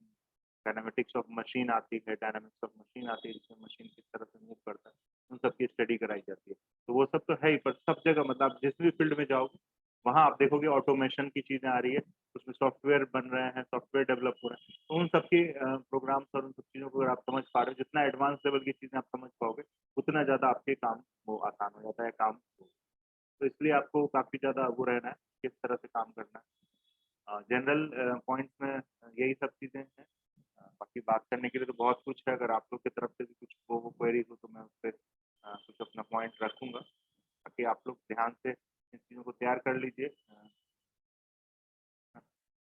[SPEAKER 1] काइनेमेटिक्स ऑफ मशीन आती है, डायनामिक्स ऑफ मशीन आती है, जिसमें मशीन किस तरह से मूव करता है, उन सब की स्टडी कराई जाती है। तो वो सब तो है ही, पर सब जगह मतलब आप जिस भी फील्ड में जाओगे वहाँ आप देखोगे ऑटोमेशन की चीज़ें आ रही है, उसमें सॉफ्टवेयर बन रहे हैं, सॉफ्टवेयर डेवलप हो रहे हैं, तो उन सबके प्रोग्राम्स और उन सब चीज़ों को अगर आप समझ पा रहे हो, जितना एडवांस लेवल की चीज़ें आप समझ पाओगे उतना ज़्यादा आपके काम वो आसान हो जाता है काम। तो इसलिए आपको काफ़ी ज़्यादा वो रहना है, किस तरह से काम करना है। जनरल पॉइंट्स में यही सब चीज़ें हैं। बाकी बात करने के लिए तो बहुत कुछ है, अगर आप लोग की तरफ से भी कुछ वो क्वेरीज हो तो मैं उस पर कुछ अपना पॉइंट रखूँगा। बाकी आप लोग ध्यान से इन चीज़ों को तैयार कर लीजिए,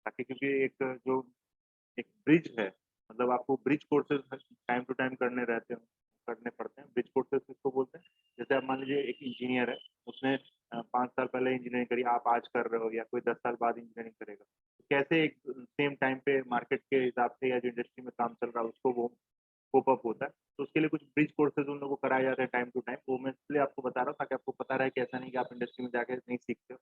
[SPEAKER 1] ताकि क्योंकि एक जो एक ब्रिज है, मतलब आपको bridge courses time to time करने पड़ते हैं। ब्रिज कोर्सेज किसको बोलते हैं? जैसे आप मान लीजिए एक इंजीनियर है, उसने 5 साल पहले इंजीनियरिंग करी, आप आज कर रहे हो या कोई 10 साल बाद इंजीनियरिंग करेगा, तो कैसे एक सेम टाइम पे मार्केट के हिसाब से या जो इंडस्ट्री में काम चल रहा है उसको वो कोप अप होता है। तो उसके लिए कुछ ब्रिज कोर्सेज उन लोगों को कराए जाते हैं टाइम टू टाइम। वो मैं इसलिए आपको बता रहा हूँ ताकि आपको पता रहे कि ऐसा नहीं कि आप इंडस्ट्री में जाके नहीं सीखते हो,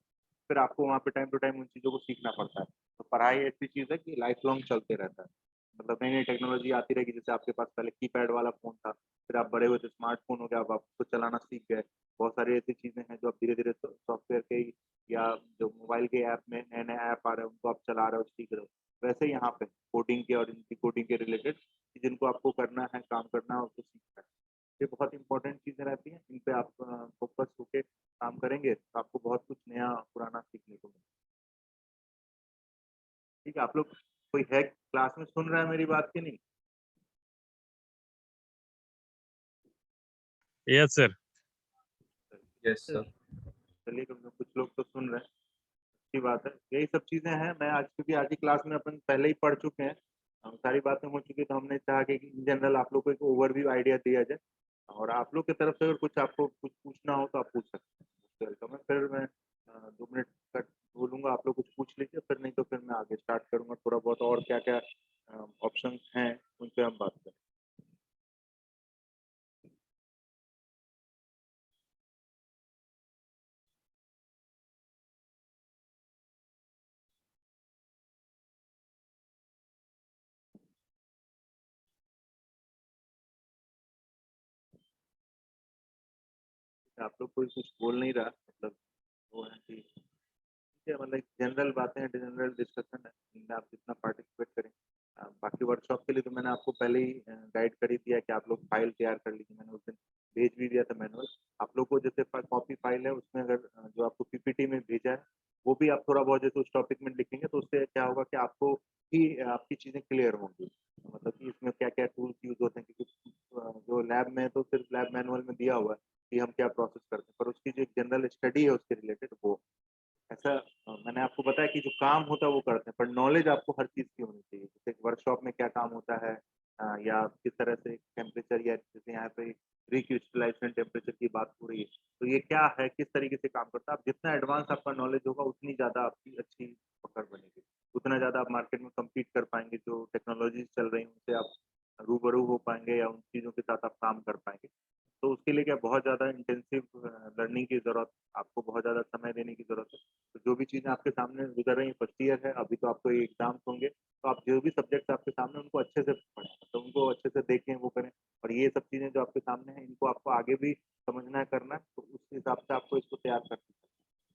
[SPEAKER 1] फिर आपको वहाँ पे टाइम टू टाइम उन चीज़ों को सीखना पड़ता है। तो पढ़ाई ऐसी चीज़ है कि लाइफ लॉन्ग चलते रहता है, मतलब नई नई टेक्नोलॉजी आती रहेगी। जैसे आपके पास पहले कीपैड वाला फ़ोन था, फिर आप बड़े हुए तो स्मार्टफ़ोन हो गया, अब आप उसको चलाना सीख गए। बहुत सारी ऐसी चीज़ें हैं जो आप धीरे-धीरे सॉफ्टवेयर के ही या जो मोबाइल के ऐप में नए-नए ऐप आ रहे हैं उनको आप चला रहे हो, सीख रहे हो। वैसे ही यहाँ पे कोडिंग के और इनकी कोडिंग के रिलेटेड जिनको आपको करना है, काम करना है, उसको सीखना है। ये बहुत इंपॉर्टेंट चीज़ें रहती हैं, इन पे आप फ़ोकस होके काम करेंगे तो आपको बहुत कुछ नया पुराना सीखने को मिलेगा। ठीक है, आप लोग कोई है क्लास में सुन रहा है मेरी बात की नहीं?
[SPEAKER 3] Yes sir.
[SPEAKER 4] Yes sir.
[SPEAKER 1] चलिए कम से कम कुछ लोग तो सुन रहे हैं, अच्छी बात है। यही सब चीज़ें हैं, मैं आज क्योंकि आज की क्लास में अपन पहले ही पढ़ चुके हैं, सारी बातें हो चुकी है, तो हमने चाहा कि इन जनरल आप लोग को एक ओवरव्यू आइडिया दिया जाए, और आप लोग की तरफ से अगर कुछ आपको कुछ पूछना हो तो आप पूछ सकते हैं। वेलकम है। फिर मैं 2 मिनट तक बोलूँगा, आप लोग कुछ पूछ लीजिए, फिर नहीं तो फिर मैं आगे स्टार्ट करूँगा थोड़ा बहुत और क्या-क्या ऑप्शंस हैं, उन पे हम बात करें। आप लोग कोई कुछ बोल नहीं रहा, मतलब वो है कि ठीक है, मतलब जनरल बातें हैं, जनरल डिस्कशन है, इनमें आप जितना पार्टिसिपेट करें। बाकी वर्कशॉप के लिए तो मैंने आपको पहले ही गाइड कर ही दिया कि आप लोग फाइल तैयार कर लीजिए। मैंने उस दिन भेज भी दिया था मैनुअल आप लोग को। जैसे कॉपी फाइल है उसमें अगर जो आपको पीपीटी में भेजा है वो भी आप थोड़ा बहुत जैसे उस टॉपिक में लिखेंगे तो उससे क्या होगा कि आपको ही आपकी चीज़ें क्लियर होंगी, मतलब कि इसमें क्या क्या टूल्स यूज होते हैं, क्योंकि जो लैब में तो सिर्फ लैब मैनुअल में दिया हुआ है कि हम क्या प्रोसेस करते हैं, पर उसकी जो एक जनरल स्टडी है उसके रिलेटेड वो ऐसा मैंने आपको बताया कि जो काम होता है वो करते हैं, पर नॉलेज आपको हर चीज़ की होनी चाहिए। जैसे वर्कशॉप में क्या काम होता है, या किस तरह से टेम्परेचर, या जैसे यहाँ पे रिक्रिस्टलाइजेशन टेम्परेचर की बात हो रही है, तो ये क्या है, किस तरीके से काम करता है। आप जितना एडवांस आपका नॉलेज होगा उतनी ज़्यादा आपकी अच्छी पकड़ बनेगी, उतना ज़्यादा आप मार्केट में कम्पीट कर पाएंगे। जो टेक्नोलॉजीज चल रही हैं उनसे आप रूबरू हो पाएंगे या उन चीज़ों के साथ आप काम कर पाएंगे। तो उसके लिए क्या बहुत ज़्यादा इंटेंसिव लर्निंग की ज़रूरत, आपको बहुत ज़्यादा समय देने की ज़रूरत है। तो जो भी चीज़ें आपके सामने गुजर रही हैं, फर्स्ट ईयर है अभी, तो आपको ये एग्जाम्स होंगे, तो आप जो भी सब्जेक्ट आपके सामने उनको अच्छे से पढ़ें, तो उनको अच्छे से देखें, वो करें। और ये सब चीज़ें जो आपके सामने हैं इनको आपको आगे भी समझना है, करना है, तो उस हिसाब से आपको इसको तैयार करना है।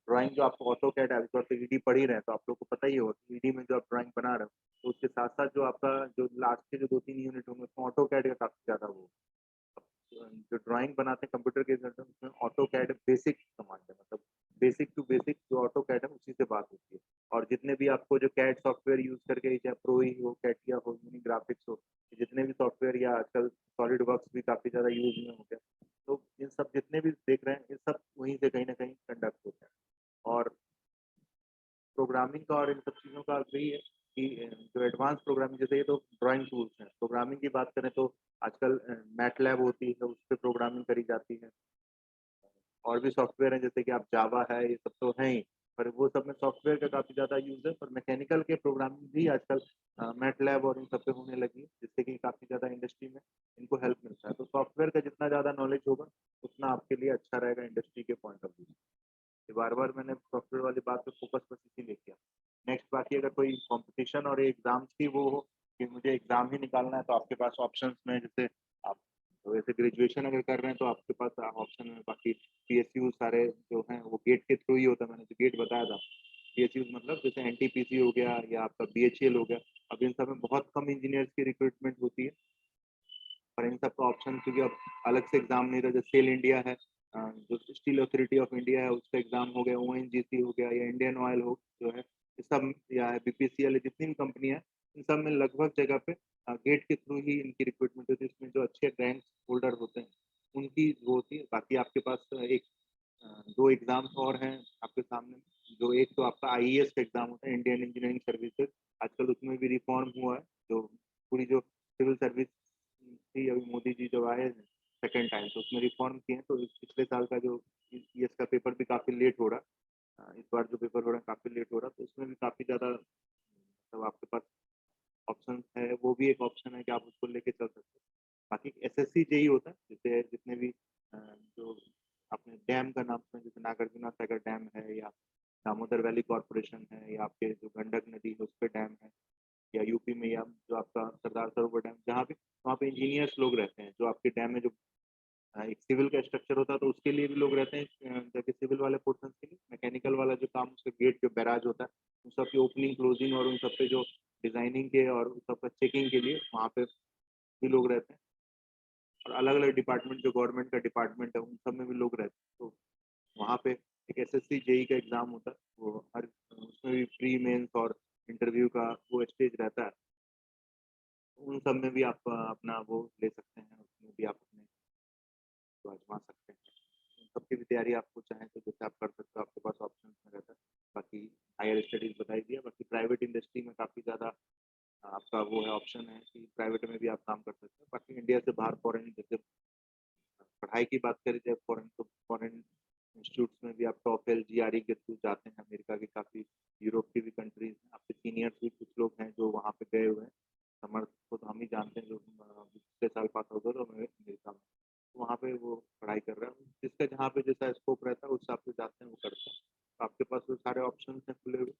[SPEAKER 1] ड्राइंग जो आपको ऑटोकैड है, अभी तो ईडी पढ़ ही रहे हैं, तो आप लोग को पता ही होगा ईडी में जो आप ड्राइंग बना रहे हो, तो उसके साथ साथ जो आपका जो लास्ट के जो 2-3 यूनिट होंगे उसमें ऑटोकैड का काफ़ी ज़्यादा वो जो ड्राइंग बनाते हैं कंप्यूटर के अंदर, उसमें ऑटो कैड बेसिक कमांड है, मतलब बेसिक टू बेसिक जो ऑटो कैड है उसी से बात होती है। और जितने भी आपको जो कैड सॉफ्टवेयर यूज करके, चाहे प्रो ही हो, कैटिया हो, यूनिग्राफिक्स हो, जितने भी सॉफ्टवेयर, या आजकल सॉलिड वर्क्स भी काफ़ी ज़्यादा यूज में हो गया, तो इन सब जितने भी देख रहे हैं ये सब वहीं से कहीं ना कहीं कंडक्ट होता है। और प्रोग्रामिंग का और इन सब चीज़ों का वही है कि जो एडवांस प्रोग्रामिंग, जैसे ये तो ड्राइंग टूल्स हैं, प्रोग्रामिंग की बात करें तो आजकल मैटलैब होती है, उस पर प्रोग्रामिंग करी जाती है। और भी सॉफ्टवेयर हैं जैसे कि आप जावा है, ये सब तो हैं ही। पर वो सब में सॉफ्टवेयर का काफ़ी ज़्यादा यूज़ है, पर मैकेनिकल के प्रोग्रामिंग भी आजकल मैटलैब और इन सब पे होने लगी है, जिससे कि काफ़ी ज़्यादा इंडस्ट्री में इनको हेल्प मिलता है। तो सॉफ्टवेयर का जितना ज़्यादा नॉलेज होगा, उतना आपके लिए अच्छा रहेगा इंडस्ट्री के पॉइंट ऑफ व्यू से। ये बार-बार मैंने सॉफ्टवेयर वाली बात पे फोकस बस इसीलिए किया। नेक्स्ट बाकी अगर कोई कॉम्पिटिशन और एग्ज़ाम्स की वो हो कि मुझे एग्ज़ाम ही निकालना है, तो आपके पास ऑप्शंस में जैसे आप तो वैसे ग्रेजुएशन अगर कर रहे हैं तो आपके पास ऑप्शन में बाकी पीएसयू सारे जो हैं वो गेट के थ्रू ही होता है। मैंने जो गेट बताया था, पीएसयू मतलब जैसे एनटीपीसी हो गया या आपका बीएचईएल हो गया। अब इन सब में बहुत कम इंजीनियर्स की रिक्रूटमेंट होती है, पर इन सब का ऑप्शन क्योंकि अब अलग से एग्ज़ाम नहीं था। जैसे सेल इंडिया है, जो स्टील अथॉरिटी ऑफ इंडिया है उसका एग्ज़ाम हो गया, ओएनजीसी हो गया या इंडियन ऑयल हो जो है, ये सब या बीपीसीएल जितनी भी कंपनी है, इन सब में लगभग जगह पे गेट के थ्रू ही इनकी रिक्रूटमेंट होती है। इसमें जो अच्छे रैंक होल्डर होते हैं, उनकी वो होती है। बाकी आपके पास एक 2 एग्ज़ाम्स और हैं आपके सामने, जो एक तो आपका आईईएस का एग्ज़ाम होता है, इंडियन इंजीनियरिंग सर्विसेज़। आजकल उसमें भी रिफॉर्म हुआ है, जो पूरी जो सिविल सर्विस थी, अभी मोदी जी जब आए हैं सेकंड टाइम, तो उसमें रिफॉर्म किए हैं। तो इस पिछले साल का जो ईएस का पेपर भी काफ़ी लेट हो रहा है। इस बार जो पेपर हो रहा है काफ़ी लेट हो रहा है, तो उसमें भी काफ़ी ज़्यादा मतलब आपके पास ऑप्शंस है, वो भी एक ऑप्शन है कि आप उसको लेके चल सकते हो। बाकी एसएससी जेईई होता है, जैसे जितने भी जो आपने डैम का नाम सुना, जैसे नागार्जुना सागर डैम है या दामोदर वैली कॉर्पोरेशन है या आपके जो गंडक नदी है उस पे डैम है, या यूपी में या जो आपका सरदार सरोवर डैम, जहाँ पे वहाँ पे इंजीनियर्स लोग रहते हैं। जो आपके डैम में जो एक सिविल का स्ट्रक्चर होता है तो उसके लिए भी लोग रहते हैं, जबकि सिविल वाले पोर्शन के लिए मैकेनिकल वाला जो काम, उसका गेट जो बैराज होता है, उन सब की ओपनिंग क्लोजिंग और उन सब पे जो डिजाइनिंग के और उन सब का चेकिंग के लिए वहाँ पे भी लोग रहते हैं। और अलग अलग डिपार्टमेंट जो गवर्नमेंट का डिपार्टमेंट है उन सब में भी लोग रहते हैं। तो वहाँ पे एक एसएससी जेई का एग्जाम होता है, वो हर उसमें भी प्री मेंस और इंटरव्यू का वो स्टेज रहता है। उन सब में भी आप अपना वो ले सकते हैं, उसमें भी आप अपने को आजमा सकते हैं। उन सब की भी तैयारी आपको चाहें तो जैसे आप कर सकते हो, आपके पास ऑप्शन में रहता है। बाकी हायर स्टडीज बताई दिया, बाकी प्राइवेट इंडस्ट्री में काफ़ी ज़्यादा आपका वो है, ऑप्शन है कि प्राइवेट में भी आप काम कर सकते हैं। बाकी इंडिया से बाहर फॉरेन जैसे पढ़ाई की बात करें, जब फॉरेन तो फॉरेन इंस्टीट्यूट्स में भी आप टॉफेल जीआरई के थ्रू जाते हैं। अमेरिका की काफ़ी, यूरोप की भी कंट्रीज हैं। आपके सीनियर्स भी कुछ लोग हैं जो वहाँ पे गए हुए हैं। समर्थ को तो हम ही जानते हैं, जो पिछले साल पास आउट हुआ तो अमेरिका में, तो वहाँ पे वो पढ़ाई कर रहा है। जिसका जहाँ पे जैसा स्कोप रहता है उस हिसाब से जाते हैं, वो करते हैं। तो आपके पास वो सारे ऑप्शन हैं खुले हुए।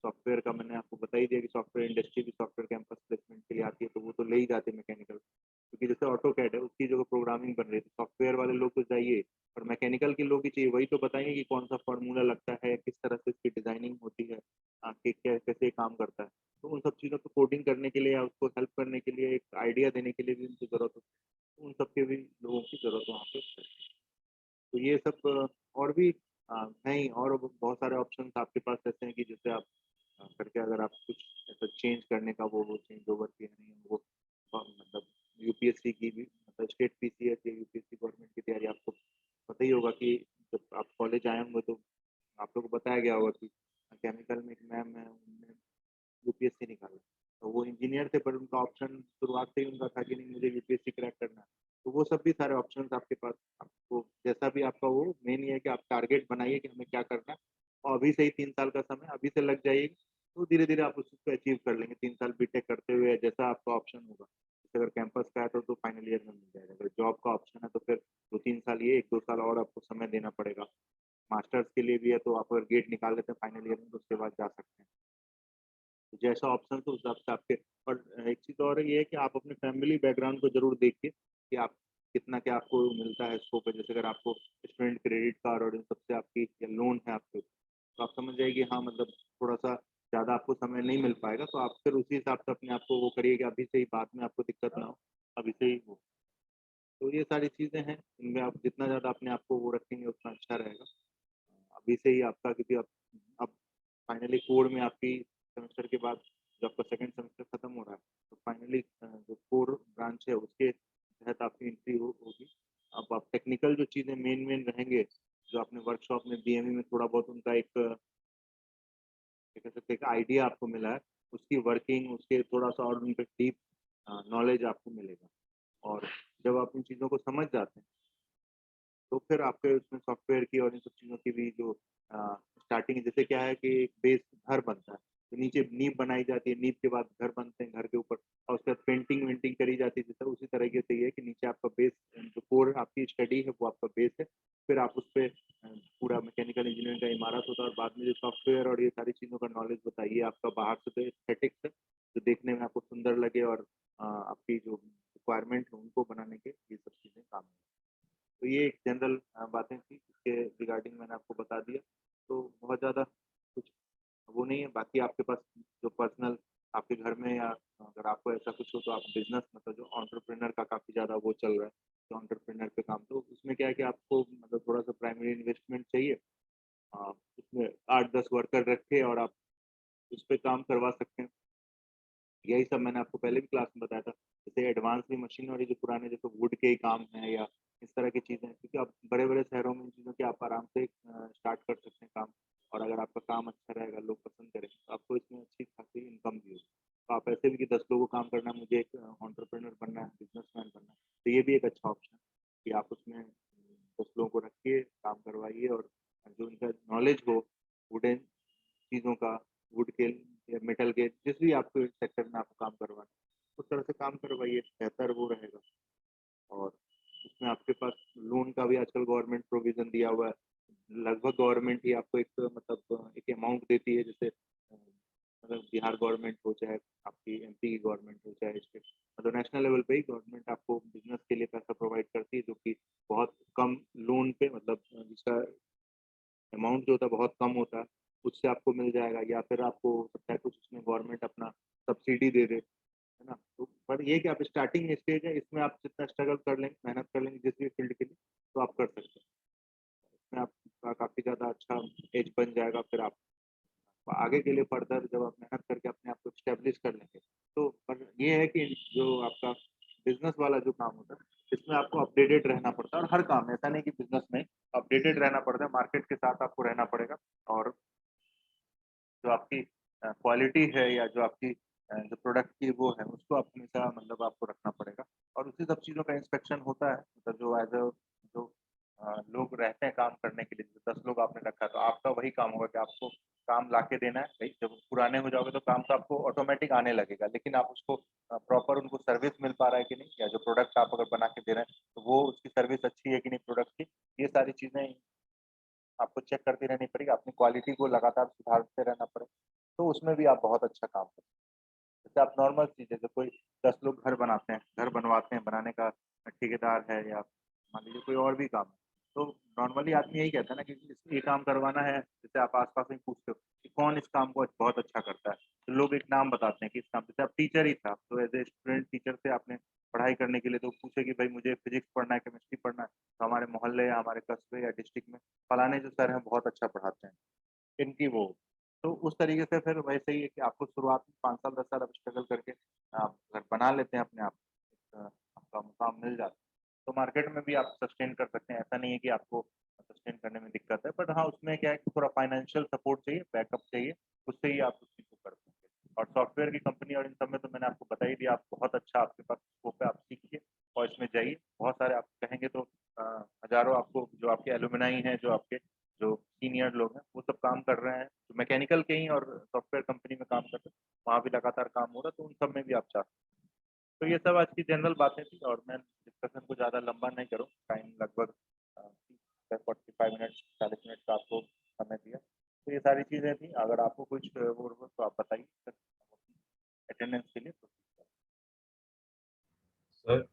[SPEAKER 1] सॉफ्टवेयर का मैंने आपको बता ही दिया कि सॉफ्टवेयर इंडस्ट्री भी सॉफ्टवेयर कैंपस प्लेसमेंट के लिए आती है, तो वो तो ले ही जाते हैं मैकेनिकल। क्योंकि जैसे ऑटो कैड है उसकी जो प्रोग्रामिंग बन रही है, तो सॉफ्टवेयर वाले लोग तो चाहिए, और मैकेनिकल के लोग ही चाहिए। वही तो बताएंगे कि कौन सा फार्मूला लगता है, किस तरह से इसकी डिजाइनिंग होती है, क्या कैसे काम करता है। तो उन सब चीज़ों को कोडिंग करने के लिए या उसको हेल्प करने के लिए, एक आइडिया देने के लिए भी उनकी ज़रूरत होती है। उन सब के भी लोगों की ज़रूरत वहाँ पे है। तो ये सब और भी हैं ही, और बहुत सारे ऑप्शन आपके पास ऐसे हैं कि जैसे आप करके अगर आप कुछ ऐसा चेंज करने का वो चेंज ओवर किया नहीं है वो, मतलब यूपीएससी की भी, मतलब स्टेट पीसीएस या यूपीएससी गवर्नमेंट की तैयारी आपको पता ही होगा कि जब आप कॉलेज आए होंगे तो आप लोग को बताया गया होगा कि केमिकल में एक मैम है, उन्होंने यूपीएससी निकाला। तो वो इंजीनियर थे, पर उनका ऑप्शन शुरुआत से ही उनका था कि नहीं मुझे यूपीएससी क्रैक करना है। तो वो सब भी सारे ऑप्शन आपके पास, आपको जैसा भी आपका वो मेन ये है कि आप टारगेट बनाइए कि हमें क्या करना है, और अभी से ही 3 साल का समय अभी से लग जाइए, तो धीरे धीरे आप उस चीज़ को अचीव कर लेंगे। 3 साल बीटेक करते हुए जैसा आपका ऑप्शन होगा, जैसे अगर कैंपस का है तो फाइनल ईयर में मिल जाएगा। अगर जॉब का ऑप्शन है तो फिर 2-3 साल, ये 1-2 साल और आपको समय देना पड़ेगा। मास्टर्स के लिए भी है, तो आप अगर गेट निकाल लेते हैं फाइनल ईयर में तो उसके बाद जा सकते हैं। तो जैसा ऑप्शन तो उस हिसाब से आपके। और एक चीज़ और ये है कि आप अपने फैमिली बैकग्राउंड को ज़रूर देखिए कि आप कितना क्या आपको मिलता है स्कोप है। जैसे अगर आपको स्टूडेंट क्रेडिट कार्ड और इन सबसे आपकी या लोन है आपके, तो आप समझ जाइए कि हाँ मतलब थोड़ा सा ज़्यादा आपको समय नहीं मिल पाएगा, तो आप फिर उसी हिसाब से अपने आप को वो करिए कि अभी से ही, बाद में आपको दिक्कत ना हो, अभी से ही हो। तो ये सारी चीज़ें हैं, इनमें आप जितना ज़्यादा अपने आप को वो रखेंगे उतना अच्छा रहेगा। अभी से ही आपका, क्योंकि अब फाइनली कोर में आपकी सेमेस्टर के बाद जो आपका सेकंड सेमेस्टर खत्म हो रहा है, तो फाइनली जो कोर ब्रांच है उसके तहत आपकी एंट्री होगी। अब आप टेक्निकल जो चीज़ें मेन मेन रहेंगे, जो आपने वर्कशॉप में बीएमई में थोड़ा बहुत उनका एक कह सकते हैं एक आइडिया आपको मिला है, उसकी वर्किंग, उसके थोड़ा सा और उन पे डीप नॉलेज आपको मिलेगा। और जब आप उन चीज़ों को समझ जाते हैं, तो फिर आपके उसमें सॉफ्टवेयर की और इन सब चीज़ों की भी जो स्टार्टिंग जैसे क्या है कि एक बेस घर बनता है, तो नीचे नींव बनाई जाती है, नींव के बाद घर बनते हैं, घर के ऊपर और उसके बाद पेंटिंग वेंटिंग करी जाती है, जैसे उसी तरीके से ये है कि नीचे आपका बेस जो कोर आपकी स्टडी है वो आपका बेस है, फिर आप उस पे पूरा मैकेनिकल इंजीनियरिंग का इमारत होता है और बाद में जो सॉफ्टवेयर और ये सारी चीज़ों का नॉलेज बताइए आपका बाहर से तो एस्थेटिक्स है, जो देखने में आपको सुंदर लगे और आपकी जो रिक्वायरमेंट है उनको बनाने के ये सब चीज़ें काम में। तो ये एक जनरल बातें थी, इसके रिगार्डिंग मैंने आपको बता दिया, तो बहुत ज़्यादा कुछ वो नहीं है। बाकी आपके पास जो पर्सनल आपके घर में या अगर आपको ऐसा कुछ हो तो आप बिजनेस मतलब जो एंटरप्रेन्योर का काफ़ी ज़्यादा वो चल रहा है, तो एंटरप्रेन्योर पे काम, तो उसमें क्या है कि आपको मतलब थोड़ा-सा प्राइमरी इन्वेस्टमेंट चाहिए। उसमें 8-10 वर्कर रख के और आप उस पे काम करवा सकते हैं। यही सब मैंने आपको पहले भी क्लास में बताया था। जैसे एडवांस भी मशीन और ये जो पुराने जैसे वुड के ही काम हैं या इस तरह की चीज़ें हैं, क्योंकि आप बड़े-बड़े शहरों में इन चीज़ों की आप आराम से स्टार्ट कर सकते हैं काम, और अगर आपका काम अच्छा रहेगा, लोग पसंद करेंगे, तो आपको इसमें अच्छी खासी इनकम भी होगी। तो आप ऐसे भी कि 10 लोगों को काम करना है, मुझे एक एंटरप्रेन्योर बनना है, बिज़नेसमैन बनना है, तो ये भी एक अच्छा ऑप्शन है कि आप उसमें 10 लोगों को रखिए, काम करवाइए और जो उनका नॉलेज हो वुडन चीज़ों का, वुड के या मेटल के जिस भी आपको सेक्टर में आपको काम करवाना है, उस तरह से काम करवाइए, बेहतर वो रहेगा। और उसमें आपके पास लोन का भी आजकल गवर्नमेंट प्रोविज़न दिया हुआ है। लगभग गवर्नमेंट ही आपको एक मतलब एक अमाउंट देती है, जैसे मतलब बिहार गवर्नमेंट हो, चाहे आपकी एमपी की गवर्नमेंट हो, चाहे स्टेट मतलब नेशनल लेवल पे ही गवर्नमेंट आपको बिज़नेस के लिए पैसा प्रोवाइड करती है, जो कि बहुत कम लोन पे मतलब जिसका अमाउंट जो होता है बहुत कम होता है, उससे आपको मिल जाएगा, या फिर आपको हो सकता है कुछ उसमें गवर्नमेंट अपना सब्सिडी दे दे, है ना? तो पर ये है कि आप स्टार्टिंग स्टेज है, इसमें आप जितना स्ट्रगल कर लेंगे, मेहनत कर लेंगे जिस भी फील्ड के लिए, तो आप कर सकते हैं। इसमें आपका काफ़ी ज़्यादा अच्छा एज बन जाएगा, फिर आप आगे के लिए फर्दर जब आप मेहनत करके अपने आप को एस्टेब्लिश कर लेंगे, तो पर ये है कि जो आपका बिज़नेस वाला जो काम होता है, इसमें आपको अपडेटेड रहना पड़ता है और हर काम में, ऐसा नहीं कि बिज़नेस में अपडेटेड रहना पड़ता है, मार्केट के साथ आपको रहना पड़ेगा और जो आपकी क्वालिटी है या जो आपकी जो प्रोडक्ट की वो है, उसको आप हमेशा मतलब आपको रखना पड़ेगा और उसी सब चीज़ों का इंस्पेक्शन होता है। मतलब जो एज़ अ जो लोग रहते हैं काम करने के लिए, जैसे 10 लोग आपने रखा है, तो आपका वही काम होगा कि आपको काम लाके देना है। भई जब पुराने हो जाओगे तो काम तो आपको ऑटोमेटिक आने लगेगा, लेकिन आप उसको प्रॉपर उनको सर्विस मिल पा रहा है कि नहीं, या जो प्रोडक्ट आप अगर बना के दे रहे हैं, तो वो उसकी सर्विस अच्छी है कि नहीं प्रोडक्ट की, ये सारी चीज़ें आपको चेक करती रहनी पड़ेगी, अपनी क्वालिटी को लगातार सुधारते रहना पड़ेगा, तो उसमें भी आप बहुत अच्छा काम कर सकते हैं। जैसे आप नॉर्मल चीज़ जैसे कोई 10 लोग घर बनाते हैं, घर बनवाते हैं, बनाने का ठेकेदार है या मान लीजिए कोई और भी काम है, तो नॉर्मली आदमी यही कहता है ना कि ये काम करवाना है, जैसे आप आस-पास में पूछते हो कि कौन इस काम को बहुत अच्छा करता है, तो लोग एक नाम बताते हैं कि इस काम जैसे आप टीचर ही था, तो एज़ ए स्टूडेंट टीचर से आपने पढ़ाई करने के लिए तो पूछे कि भाई मुझे फिज़िक्स पढ़ना है, केमिस्ट्री पढ़ना है, तो हमारे मोहल्ले या हमारे कस्बे या डिस्ट्रिक्ट में फलाने जो सर हैं बहुत अच्छा पढ़ाते हैं, इनकी वो। तो उस तरीके से फिर वैसे ही है कि आपको शुरुआत में 5 साल 10 साल आप स्ट्रगल करके आप घर बना लेते हैं अपने आप, आपका मुकाम मिल जाता है। तो मार्केट में भी आप सस्टेन कर सकते हैं, ऐसा नहीं है कि आपको सस्टेन करने में दिक्कत है, बट हाँ, उसमें क्या है कि थोड़ा फाइनेंशियल सपोर्ट चाहिए, बैकअप चाहिए, उससे ही आप उस चीज़ को कर पाएँगे। और सॉफ्टवेयर की कंपनी और इन सब में तो मैंने आपको बता ही दिया, आप बहुत अच्छा आपके पास स्कोप है, आप सीखिए और इसमें जाइए। बहुत सारे आप कहेंगे तो अ, हज़ारों आपको जो आपके एलुमनाई हैं, जो आपके जो सीनियर लोग हैं, वो सब काम कर रहे हैं, जो मैकेनिकल के ही और सॉफ्टवेयर कंपनी में काम कर रहे हैं, वहाँ भी लगातार काम हो रहा है, तो उन सब में भी आप जा सकते हैं। तो ये सब आज की जनरल बातें थी और मैं डिस्कशन को ज़्यादा लंबा नहीं करूँ, टाइम लगभग 45 मिनट 40 मिनट का आपको समय दिया। तो ये सारी चीज़ें थी, अगर आपको कुछ वो हो तो आप बताइए, अटेंडेंस के लिए।
[SPEAKER 4] सर